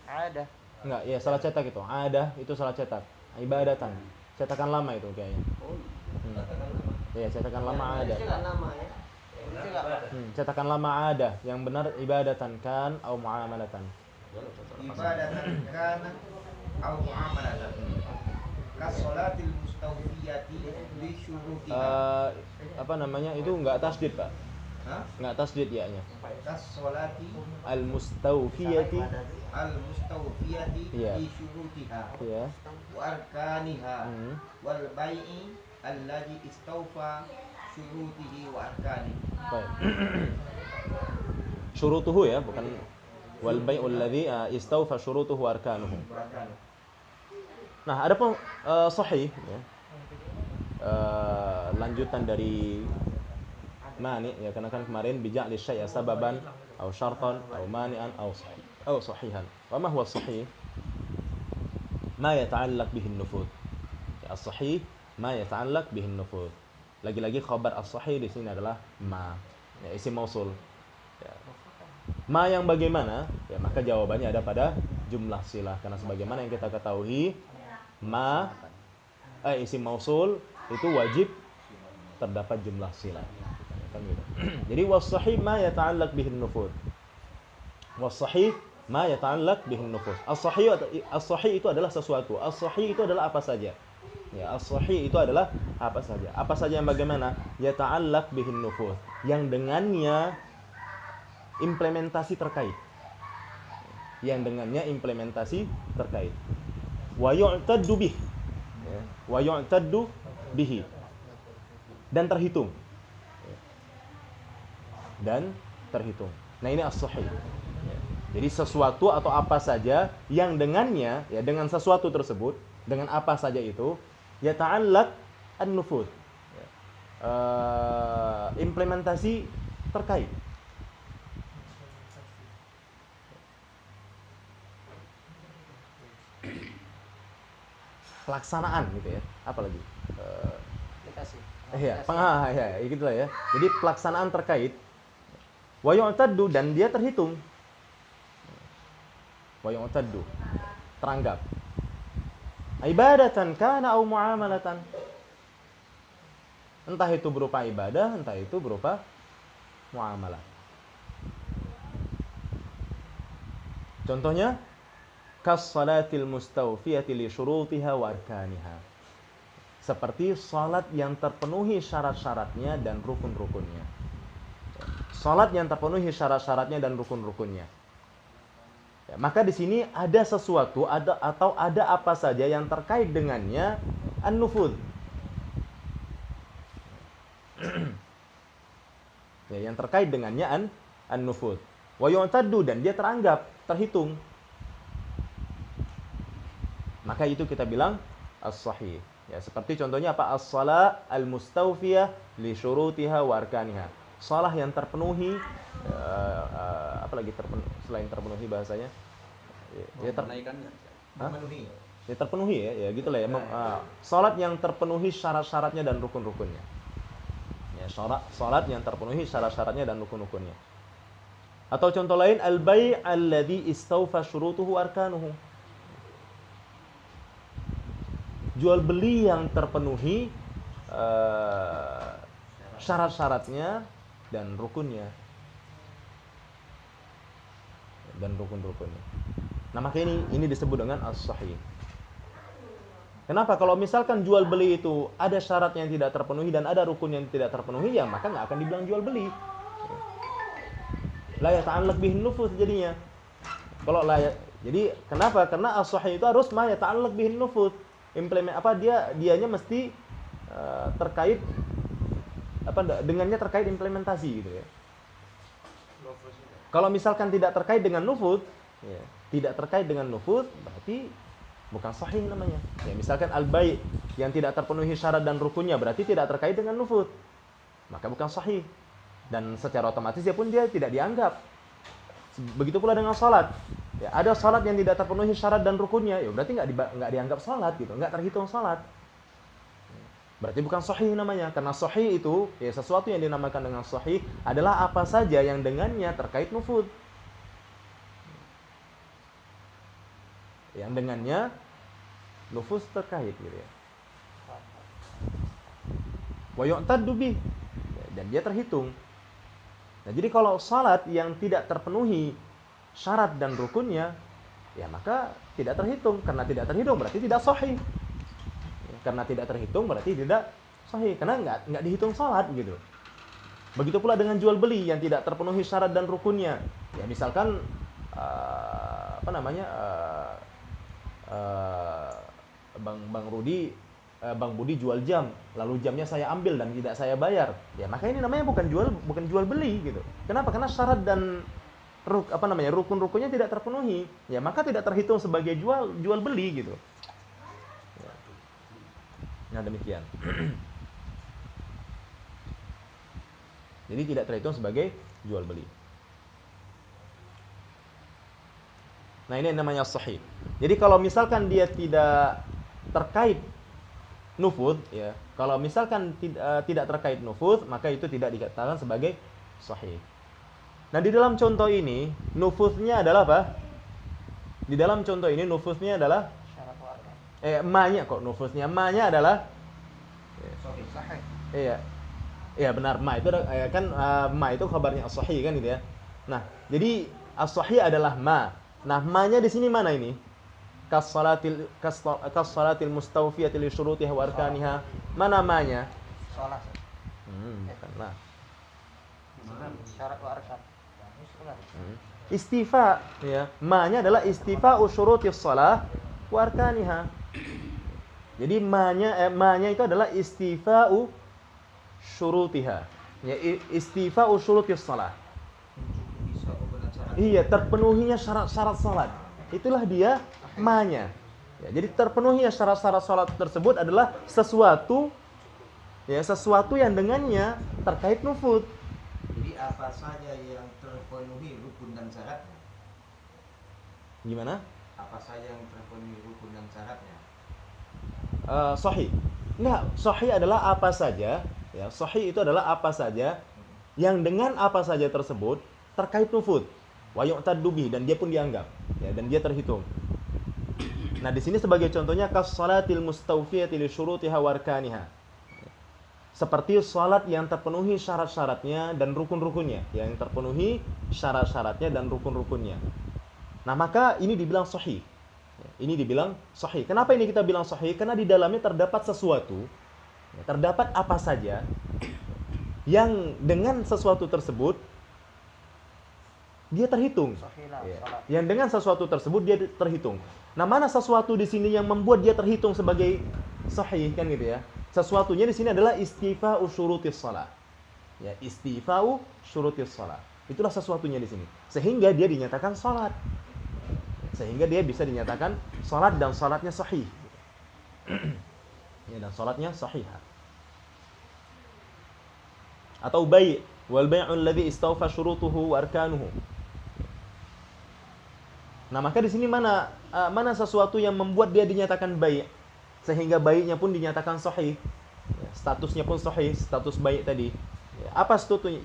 Ada. Enggak, ya salah cetak itu. Ada itu salah cetak. Ibadatan. Cetakan lama itu kayaknya. Ya, cetakan lama ada. Cetakan lama ada. Yang benar ibadatan kan au muamalatan. Ibadatan kana aw muamalatan. Kasolatil mustawfiyati bi syurutiha. Apa namanya? Itu enggak tasdid, Pak. Hah? Enggak tasdid ya-nya. Kasolati Al-mustawfiyati. al-mustawfiyati Iya. bi syurutiha Ya. wa arkaniha Hmm. wal bai'i alladhi istawfa syurutihi wa arkanihi. Baik. Syurutuhu ya, bukan wal bai'ul ladzi istawfa syurutuhu wa arkanuhu. Nah, adapun sahih ya. Lanjutan dari mani ya, karena kan kemarin bija'li syai'a sababan atau syartan atau mani'an atau sahihan. Wa ma huwa sahih? Ma yata'allaq bihi an-nufud. Ya, as-sahih ma yata'allaq bihi an-nufud. Lagi-lagi khabar as-sahih di sini adalah ma, ya, isim mausul. Ya. Ma yang bagaimana? Ya, maka jawabannya ada pada jumlah silah, karena sebagaimana yang kita ketahui ma isim mausul itu wajib terdapat jumlah silah. Kan gitu. Jadi was-sahih ma yata'allaq bihi an-nufud. Was-sahih ma yata'allaq bihi an-nufus. As-sahih itu adalah sesuatu. As-sahih itu adalah apa saja. Ya, as-sahih itu adalah apa saja. Apa saja yang bagaimana? Yata'allaq bihi an-nufus. Yang dengannya implementasi terkait. Yang dengannya implementasi terkait. Wa yu'taddu bih. Ya. Wa yu'taddu bihi. Dan terhitung. Dan terhitung. Nah, ini as-sahih. Jadi sesuatu atau apa saja yang dengannya, ya dengan sesuatu tersebut, dengan apa saja itu, ya ta'allaq an-nufud. Implementasi terkait. Pelaksanaan gitu ya. Apa lagi? Aplikasi. Ya, gitulah ya. Jadi pelaksanaan terkait wa yu'taddu dan dia terhitung. wa yu'taddu, teranggap. Ibadatan kana au muamalatan. Entah itu berupa ibadah, entah itu berupa muamalah. Contohnya kas salatil mustawfiyati li syurutiha wa arkaniha. Seperti salat yang terpenuhi syarat-syaratnya dan rukun-rukunnya. Salat yang terpenuhi syarat-syaratnya dan rukun-rukunnya. Ya, maka di sini ada sesuatu atau ada apa saja yang terkait dengannya an-nufudz. Ya, yang terkait dengannya an-nufudz. Wa yu'taddu, dan dia teranggap, terhitung. Maka itu kita bilang as-sahih. Ya, seperti contohnya apa? As-shalah al-mustawfiyah li syurutiha wa arkaniha. Salah yang terpenuhi, apalagi selain terpenuhi bahasanya? Ya, Memenuhi. Ya terpenuhi ya gitulah ya. Salat yang terpenuhi syarat-syaratnya dan rukun-rukunnya. Ya, salat yang terpenuhi syarat-syaratnya dan rukun-rukunnya. Atau contoh lain, al-bai' alladhi istawfa syurutuhu arkanuhu. Jual beli yang terpenuhi syarat-syaratnya dan rukunnya. Dan rukun-rukunnya. Nah, maka ini disebut dengan as-sahih. Kenapa? Kalau misalkan jual beli itu ada syarat yang tidak terpenuhi dan ada rukun yang tidak terpenuhi, ya maka nggak akan dibilang jual beli. La yata'allaq bihin nufuz jadinya. Kalau jadi kenapa? Karena as-sahih itu harus ma yata'allaq bihin nufuz. Dianya mesti terkait dengannya terkait implementasi gitu ya. Kalau misalkan tidak terkait dengan nufuz, ya, tidak terkait dengan nufuz, berarti bukan sahih namanya. Ya, misalkan al-bai' yang tidak terpenuhi syarat dan rukunnya berarti tidak terkait dengan nufuz, maka bukan sahih. Dan secara otomatis dia tidak dianggap. Begitu pula dengan salat. Ya, ada salat yang tidak terpenuhi syarat dan rukunnya, ya berarti nggak dianggap salat gitu, nggak terhitung salat. Berarti bukan sahih namanya. Karena sahih itu, ya sesuatu yang dinamakan dengan sahih adalah apa saja yang dengannya terkait nufuz. Yang dengannya nufuz terkait gitu ya. Wa yu'taddu bih, dan dia terhitung. Nah, jadi kalau salat yang tidak terpenuhi syarat dan rukunnya, ya maka tidak terhitung. Karena tidak terhitung berarti tidak sahih. Karena tidak terhitung berarti tidak sahih. Karena nggak dihitung salat gitu. Begitu pula dengan jual beli yang tidak terpenuhi syarat dan rukunnya. Ya misalkan Bang Budi jual jam, lalu jamnya saya ambil dan tidak saya bayar. Ya maka ini namanya bukan jual beli gitu. Kenapa? Karena syarat dan rukun-rukunnya tidak terpenuhi. Ya maka tidak terhitung sebagai jual beli gitu. Ya. Nah, demikian. Jadi tidak terhitung sebagai jual beli. Nah, ini namanya sahih. Jadi kalau misalkan dia tidak terkait nufuz, ya. Kalau misalkan tidak terkait nufuz, maka itu tidak dikatakan sebagai sahih. Nah, di dalam contoh ini nufuznya adalah apa? Di dalam contoh ini nufuznya adalah ma-nya kok nufuznya. Ma-nya adalah Sahih. Iya. Iya benar, ma itu kan ma itu kabarnya as-sahih kan gitu ya. Nah, jadi as-sahih adalah ma. Nah, ma-nya di sini mana ini? Kas salatil mustawfiyati li syurutiha wa arkaniha. Mana ma-nya? Salat. Bukan ma. Syarat wa arkan. Istifa, ya. Ma-nya adalah istifa syurutis shalah wa arkaniha. Jadi ma-nya itu adalah istifa'u syurutiha. Ya, istifa'u syurutis shalah. Iya, terpenuhinya syarat-syarat salat. Itulah dia ma-nya. Ya, jadi terpenuhinya syarat-syarat salat tersebut adalah sesuatu yang dengannya terkait nufuz. Jadi apa saja yang terpenuhi rukun dan syaratnya? Gimana? Apa saja yang terpenuhi rukun dan syaratnya? Sahih. Enggak, sahih adalah apa saja, ya. Sahih itu adalah apa saja yang dengan apa saja tersebut terkait nufuz. Wa yu'taddu bihi, dan dia pun dianggap, ya, dan dia terhitung. Nah, di sini sebagai contohnya kas salatil mustawfiyati li syurutiha wa arkaniha. Seperti salat yang terpenuhi syarat-syaratnya dan rukun-rukunnya, yang terpenuhi syarat-syaratnya dan rukun-rukunnya. Nah, maka ini dibilang sahih. Ini dibilang sahih. Kenapa ini kita bilang sahih? Karena di dalamnya terdapat sesuatu, terdapat apa saja yang dengan sesuatu tersebut dia terhitung. Yang dengan sesuatu tersebut dia terhitung. Nah, mana sesuatu di sini yang membuat dia terhitung sebagai sahih, kan gitu ya? Sesuatunya di sini adalah istifa'u syurutis shalah. Ya, istifa'u syurutis shalah. Itulah sesuatunya di sini. Sehingga dia dinyatakan salat. Sehingga dia bisa dinyatakan salat dan salatnya sahih. Ya, dan salatnya sahih. Atau bai' wal bai'u alladhi istawfa syurutuhu wa arkanuhu. Nah, maka di sini mana sesuatu yang membuat dia dinyatakan bai', sehingga bai'-nya pun dinyatakan sahih. Ya, statusnya pun sahih, status bai' tadi. Ya, apa statusnya?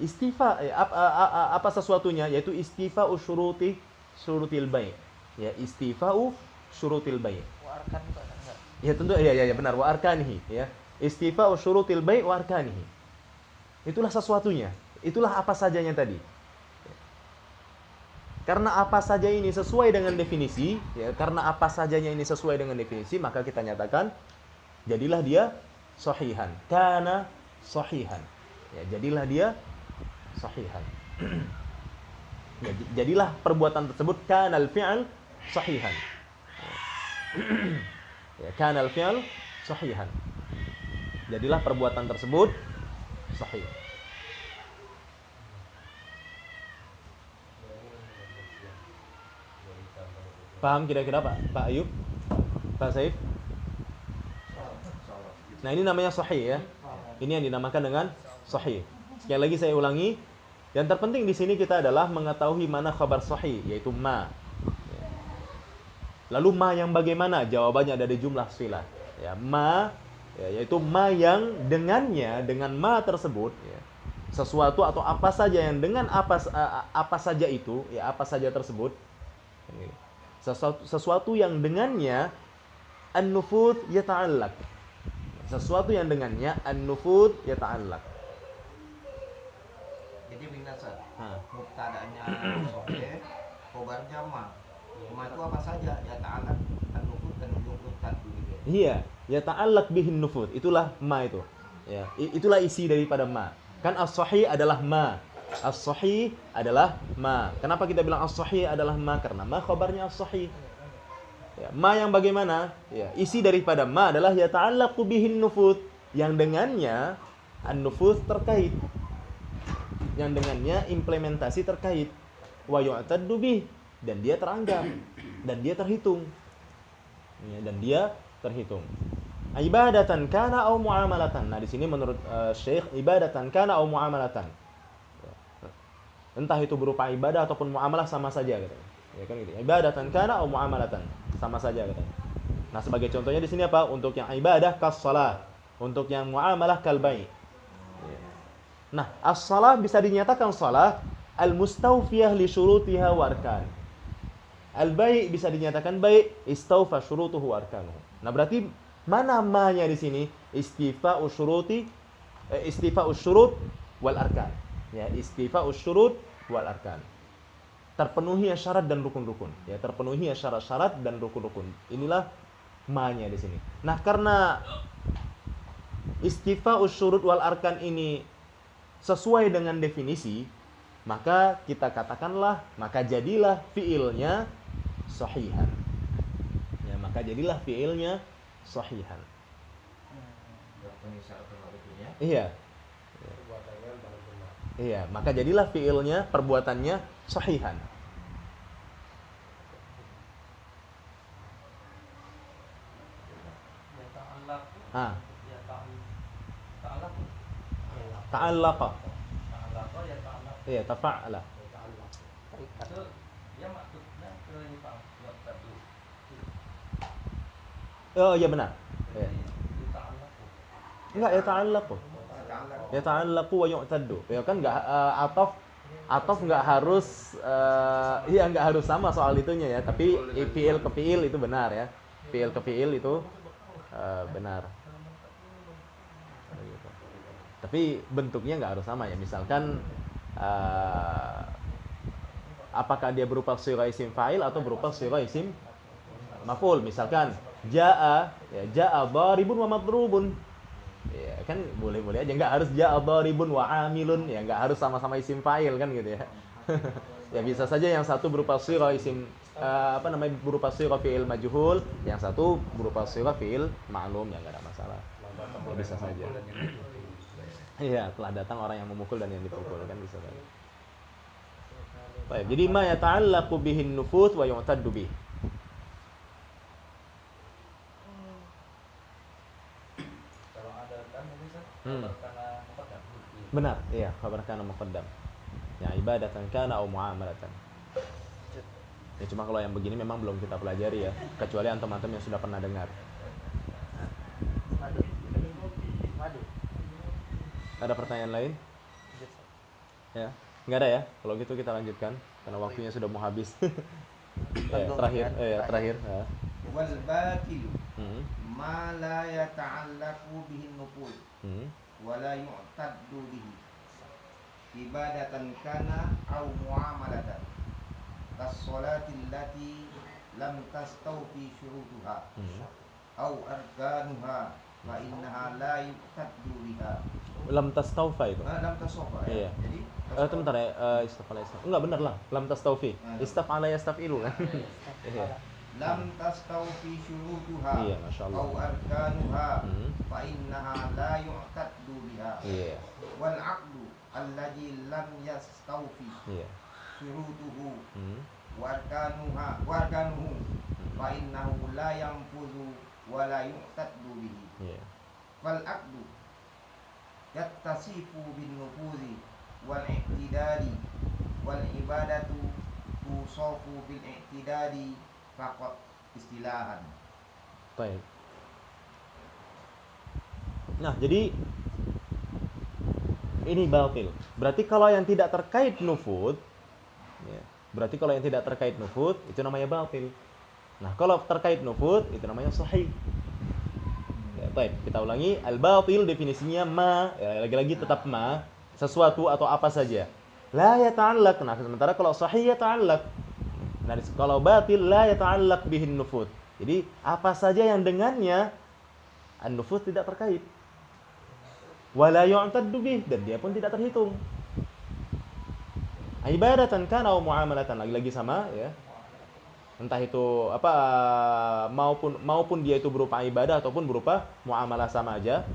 Apa sesuatunya? Yaitu istifa'u syurutil bai'. Ya, istifa'u syurutil bai'. Wa arkan itu ada enggak? Ya, tentu ya benar, wa arkanihi, ya. Istifa'u syurutil bai' wa arkanihi. Itulah sesuatunya. Itulah apa sajanya tadi. Karena apa saja ini sesuai dengan definisi, ya, karena apa sajanya ini sesuai dengan definisi, maka kita nyatakan jadilah dia sahihan. Kana sahihan. Ya, jadilah dia sahihan. Ya, jadilah perbuatan tersebut kanal fi'al sahihan. Ya, kanal fi'al sahihan. Jadilah perbuatan tersebut sahih. Paham kira-kira Pak Ayub? Pak Saif? Nah, ini namanya sahih, ya. Ini yang dinamakan dengan sahih. Sekali lagi saya ulangi, yang terpenting di sini kita adalah mengetahui mana khabar sahih, yaitu ma. Lalu ma yang bagaimana? Jawabannya ada di jumlah silah. Ya, ma, ya, yaitu ma yang dengannya, dengan ma tersebut, ya, sesuatu atau apa saja yang dengan apa saja itu, ya, apa saja tersebut. Sesuatu yang dengannya an-nufud yata'allaq. Sesuatu yang dengannya an-nufud yata'allaq. Jadi binasa. Mubtada'nya sahih, khabarnya ma. Ma itu apa saja? Yata'allaq an-nufud dan nufud tadu gitu. Iya, yata'allaq bihin nufud. Itulah ma itu. Ya, itulah isi daripada ma. Kan as-sahih adalah ma. As-sahih adalah ma. Kenapa kita bilang as-sahih adalah ma? Karena ma khabarnya as-sahih. Ya, ma yang bagaimana? Ya, isi daripada ma adalah yata'allaqu bihin nufud, yang dengannya an-nufud terkait. Yang dengannya implementasi terkait. Wa yu'taddu bih, dan dia teranggap, dan dia terhitung. Ya, dan dia terhitung. Ibadatan kana au muamalatan. Nah, di sini menurut Syekh, ibadatan kana au muamalatan. Entah itu berupa ibadah ataupun muamalah sama saja katanya. Ya kan gitu. Ibadatan kana au muamalatan, sama saja katanya. Nah, sebagai contohnya di sini apa? Untuk yang ibadah kas shalah, untuk yang muamalah kal bai'. Nah, as-shalah bisa dinyatakan shalah al-mustawfiyah li syurutiha wa arkan. Al-bai' bisa dinyatakan bai' istawfa syurutuhu wa arkanuhu. Nah, berarti mana ma-nya di sini? Istifa'u syurut wal arkan. Ya, istifa'u syurut wal arkan. Terpenuhi syarat dan rukun-rukun. Ya, terpenuhi syarat-syarat dan rukun-rukun. Inilah ma-nya di sini. Nah, karena istifa'u syurut wal arkan ini sesuai dengan definisi, maka kita katakanlah, maka jadilah fiilnya sahihan. Ya, maka jadilah fiilnya sahihan. Iya. Iya, maka jadilah fiilnya, perbuatannya sahihan. Ta'allaqa. Iya, tafa'ala. Itu ya maksudnya yu'tadu. Oh, iya benar. Ya. Enggak, yata'allaqu. Yata'allaqu wa yu'taddu. Ya kan enggak ataf Atof nggak harus, iya nggak harus sama soal itunya ya. Tapi fiil ke fiil itu benar ya. Fiil ke fiil itu benar. Gitu. Tapi bentuknya nggak harus sama ya. Misalkan apakah dia berupa sigha isim fa'il atau berupa sigha isim maf'ul. Misalkan jaa, ya jaa dharibun wa madrubun. Ya kan boleh-boleh aja, nggak harus jaa dharibun wa amilun, ya nggak harus sama-sama isim fa'il kan gitu ya. Ya bisa saja yang satu berupa sigha isim berupa sigha fi'il majhul, yang satu berupa sigha fi'il ma'lum, ya nggak ada masalah. Ya, bisa saja. Iya, telah datang orang yang memukul dan yang dipukul kan bisa saja. Baik, jadi ma yata'allaqu bihin nufuz wa yu'taddu bih. Kalau ada kan bisa karena muqaddam. Benar, iya, khabar kana muqaddam. Ya ibadatan kana au muamalatan. Ya cuma kalau yang begini memang belum kita pelajari ya, kecuali antum-antum yang sudah pernah dengar. Madu. Ada pertanyaan lain? Ya, nggak ada ya. Kalau gitu kita lanjutkan karena waktunya sudah mau habis. Terakhir. Ya. Wal batilu ma la yata'allaqu bihin nufuz wa la yu'taddu bihi ibadatan kana aw muamalatan kas-salati allati lam tastawfi syurutuha aw arkanuha fa innaha la yu'taddu biha. Lam tastawfa itu. Lam tastawfa. Iya. Jadi Sebentar ya, istafala istaf. Enggak benar lah, lam tastawfi. Istafala yastafilu kan. Iya. lam tastawfi syurutuha Iya, masyaallah. aw arkanuha fa innaha la yu'taddu biha. Iya. Wal 'aqdu alladhi lam yastawfi Iya. syurutuhu wa arkanuhu fa innahu la yanfuzu wa la yu'taddu bihi. Iya. Fal 'aqdu yattasifu bin nufuzi wal i'tidadi wal ibadatu tusafu bil i'tidadi faqat istilahan. Baik. Nah, jadi ini batil. Berarti kalau yang tidak terkait nufud, ya, berarti kalau yang tidak terkait nufud itu namanya batil. Nah, kalau terkait nufud itu namanya sahih. Ya, baik, kita ulangi. Al-batil definisinya ma, ya, lagi-lagi tetap ma, sesuatu atau apa saja. La yata'allaq. Nah, sementara kalau sahih yata'allaq. Nah, kalau batil la yata'allaq bihin nufud. Jadi apa saja yang dengannya an-nufud tidak terkait. Wala yu'taddu bih, dan dia pun tidak terhitung. Ibadatan kana au muamalatan, lagi-lagi sama ya. Entah itu apa maupun dia itu berupa ibadah ataupun berupa muamalah sama aja.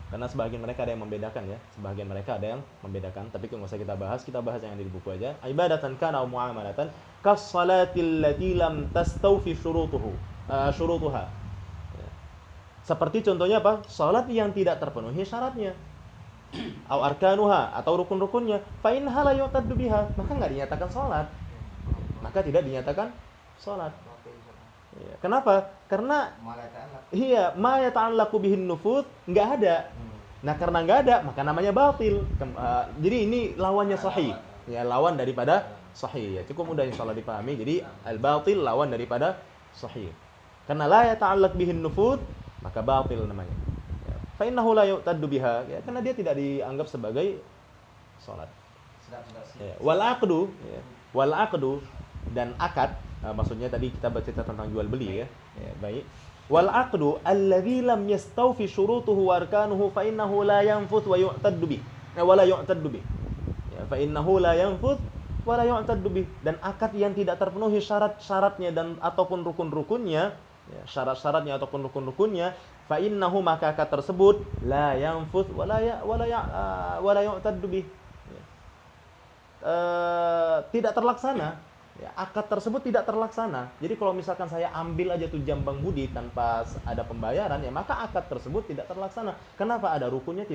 Karena sebagian mereka ada yang membedakan ya, sebagian mereka ada yang membedakan, tapi nggak usah kita bahas yang ada di buku aja. Ibadatan kana au muamalatan kas salatil lati lam tastawfi syurutuha. Seperti contohnya apa? Salat yang tidak terpenuhi syaratnya. Au arkanuha, atau rukun-rukunnya. Fa innaha la yu'taddu biha, maka enggak dinyatakan salat. Maka tidak dinyatakan salat. Ya. Kenapa? Karena iya, ma yata'allaqu bihin nufud enggak ada. Nah, karena enggak ada, maka namanya batil. Jadi ini lawannya sahih. Ya, lawan daripada sahih. Ya, cukup mudah insyaallah dipahami. Jadi al-batil lawan daripada sahih. Karena la yata'allaq bihin nufud, maka batil namanya. Ya. Fa innahu la yu'taddu biha, ya, karena dia tidak dianggap sebagai salat. Ya. Wal aqdu dan akad, maksudnya tadi kita bercerita tentang jual beli ya. Ya, baik. Wal aqdu alladzi lam yastawfi syurutuhu wa arkanuhu fa innahu la yanfuth wa yu'taddu bih. Wa la yu'taddu bih. Ya, fa innahu la yanfuth wa la yu'taddu bih. Dan akad yang tidak terpenuhi syarat-syaratnya dan ataupun rukun-rukunnya, ya, syarat-syaratnya ataupun rukun-rukunnya, fa innahu, maka akad tersebut la yanfuth wa la yu'taddu bih. Ya. Tidak terlaksana. Ya, akad tersebut tidak terlaksana. Jadi kalau misalkan saya ambil aja tuh jam Bang Budi tanpa ada pembayaran, ya maka akad tersebut tidak terlaksana. Kenapa? Ada rukunnya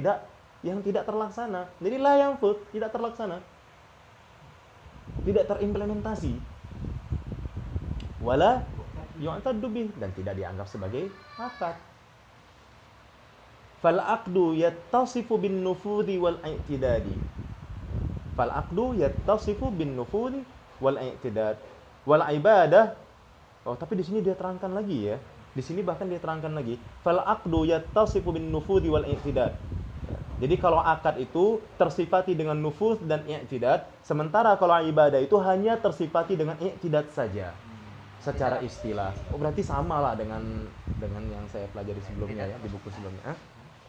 yang tidak terlaksana. Jadi la yanfuth, tidak terlaksana. Tidak terimplementasi. Wala yu'taddu bih, dan tidak dianggap sebagai akad. fal aqdu yattasifu bin nufudhi wal i'tidadi. Fal aqdu yattasifu bin nufudhi wal i'tidad. Wal ibadah, oh tapi di sini dia terangkan lagi ya. Di sini bahkan dia terangkan lagi, fal aqdu yattasifu bin nufudhi wal i'tidad. Jadi kalau akad itu tersifati dengan nufuz dan i'tidad, sementara kalau ibadah itu hanya tersifati dengan i'tidad saja. Secara istilah. Oh berarti sama lah dengan yang saya pelajari sebelumnya ya, di buku sebelumnya.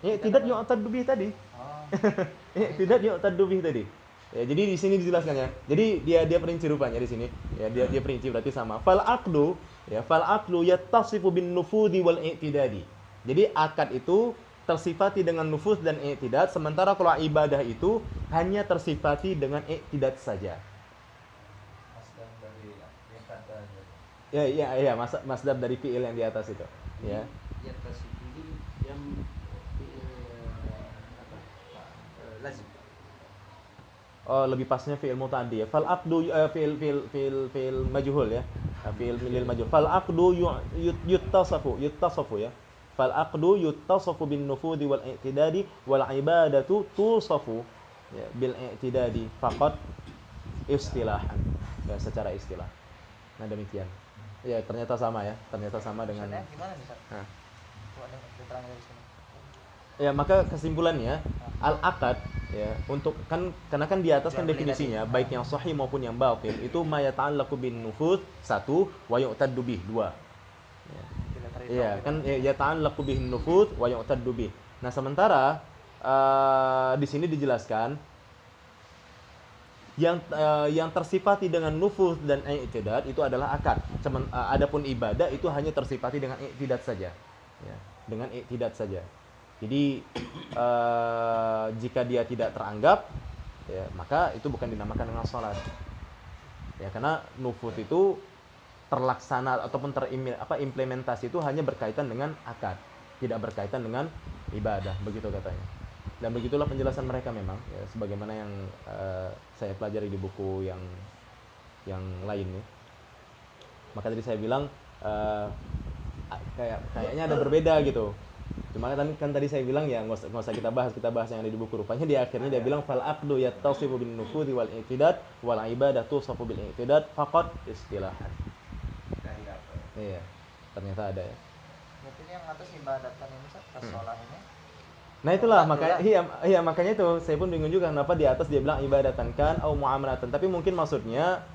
I'tidad yu'taddu bih tadi. I'tidad yu'taddu bih tadi. Ya, jadi di sini dijelaskan ya. Jadi dia perinci rupanya di sini. Ya, dia perinci berarti sama. Fal aqdu yattasifu bin nufudhi wal i'tidadi. Jadi akad itu tersifati dengan nufuz dan i'tidad, sementara kalau ibadah itu hanya tersifati dengan i'tidad saja. Ya, masdar dari fi'il yang di atas itu. Ya. Yattasifu ini yang lazim. Oh, lebih pasnya fi'il muta'addi ya. Fal aqdu fi'il majhul ya. Fi'il lil majhul. Fal aqdu yuttasafu ya. Fal aqdu yuttasafu bin nufudhi wal i'tidadi wal ibadatu tusafu ya, bil i'tidadi faqat istilahan. Ya, secara istilah. Nah, demikian. Ya, ternyata sama ya. Ternyata sama dengan gimana bisa? Diterangkan dari sini. Ya, maka kesimpulannya al-aqad ya, untuk karena kan di atas kan definisinya baik yang sahih maupun yang batil itu ma yata'allaqu bin nufuz satu wa yu'taddu bih dua. Iya, kan yata'allaqu bin nufuz wa yu'taddu bih. Nah, sementara di sini dijelaskan yang tersifati dengan nufuz dan i'tidad itu adalah akad. Adapun ibadah itu hanya tersifati dengan i'tidad saja. Ya, dengan i'tidad saja. Jadi jika dia tidak teranggap, ya, maka itu bukan dinamakan dengan sholat. Ya, karena nufuz itu terlaksana ataupun implementasi itu hanya berkaitan dengan akad, tidak berkaitan dengan ibadah, begitu katanya. Dan begitulah penjelasan mereka memang, ya, sebagaimana yang saya pelajari di buku yang lain ya. Maka tadi saya bilang kayaknya ada berbeda gitu. Cuma kan tadi saya bilang ya nggak usah kita bahas yang ada di buku. Rupanya di akhirnya dia bilang fal aqdu yattasifu bin nufudhi wal i'tidad wal ibadatu tusafu bil i'tidad faqat istilahan. Iya, ternyata ada ya. Berarti yang atas ibadatan ini sholat ini. Nah itulah makanya itu saya pun bingung juga kenapa di atas dia bilang ibadatan kan atau muamalatan. Tapi mungkin maksudnya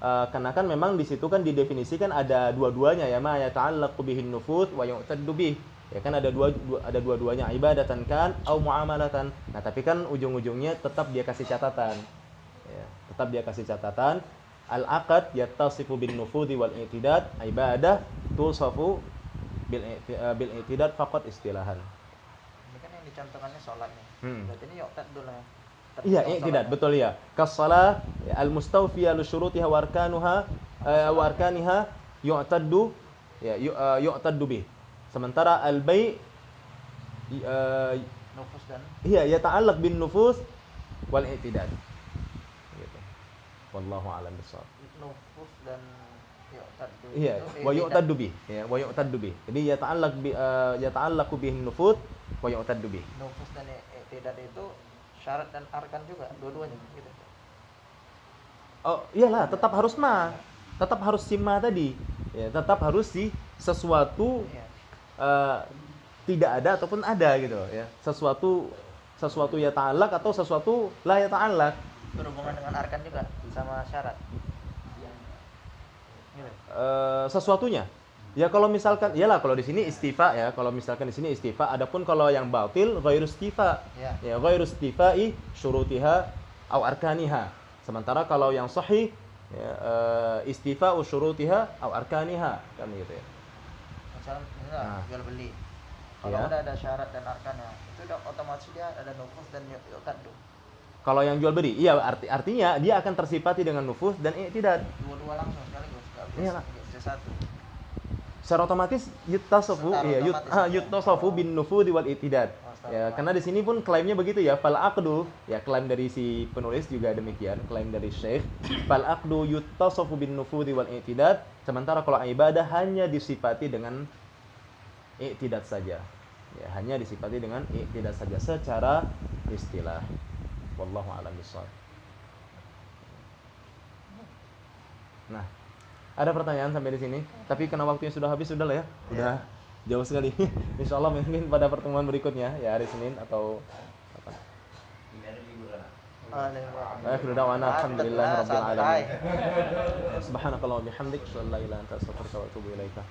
karena kan memang di situ kan didefinisikan ada dua-duanya ya, ma yata'allaqu bihin nufuz wa yu'taddu bih. Ya kan ada dua-duanya ibadatan kan atau muamalatan. Nah, tapi kan ujung-ujungnya tetap dia kasih catatan. Ya, tetap dia kasih catatan al-aqad yattasifu bin nufudhi wal i'tidad ibadah tusafu bil i'tidad faqat istilahan. Ini kan yang dicontohkannya sholatnya. Berarti ini yu'taddu lah. Iya, i'tidad betul ya. Kas-shalah al-mustawfiyah li syurutiha wa arkaniha yu'taddu ya yu'taddu bih. Sementara al-bai' nufus dan yata'allaq bin nufus wal i'tidad. Gitu. Wallahu a'lam bishawab. nufus dan yu'taddu. Iya, wa yu'taddu bih. Ya, wa yu'taddu bih. Jadi yata'allaqu bihin nufus wa yu'taddu bih. Nufus dan i'tidad itu syarat dan arkan juga dua-duanya gitu. Oh, iyalah, tetap harus tetap harus sima tadi. Ya, tetap harus sesuatu tidak ada ataupun ada gitu ya. Sesuatu ya ta'allaq atau sesuatu la ya ta'allaq. Berhubungan dengan arkan juga sama syarat. Gitu. Sesuatunya. Ya kalau misalkan iyalah kalau di sini istifa ya, kalau misalkan di sini istifa, adapun kalau yang batil ghairu istifa. Ya, ghairu istifa'i syurutiha au arkaniha. Sementara kalau yang sahih ya, istifa'u syurutiha au arkaniha kan gitu ya. Misalnya jual beli. Kalau udah ada syarat dan arkannya, itu udah otomatis dia ada nufus dan yu'taddu. Kalau yang jual beli, iya artinya dia akan tersifati dengan nufus dan i'tidad. Dua-dua langsung sekaligus, enggak bisa satu. Secara otomatis yuttasafu bin nufudi wal i'tidad. Ya, karena di sini pun klaimnya begitu ya, fal aqdu, ya klaim dari si penulis juga demikian, klaim dari Syekh, fal aqdu yuttasafu bin nufudi wal i'tidad, sementara kalau ibadah hanya disifati dengan i'tidad saja. Ya, hanya disifati dengan tidak saja secara istilah. Wallahu a'lam bishawab. Nah, ada pertanyaan sampai di sini, tapi karena waktunya sudah habis, sudah lah ya. Udah jauh sekali. Insyaallah mungkin pada pertemuan berikutnya ya hari Senin atau apa. Akhir da'wana alhamdulillahirabbil alamin. Subhanakallahumma wa bihamdik, asyhadu an la ilaha illa anta, astaghfiruka wa atubu ilaika.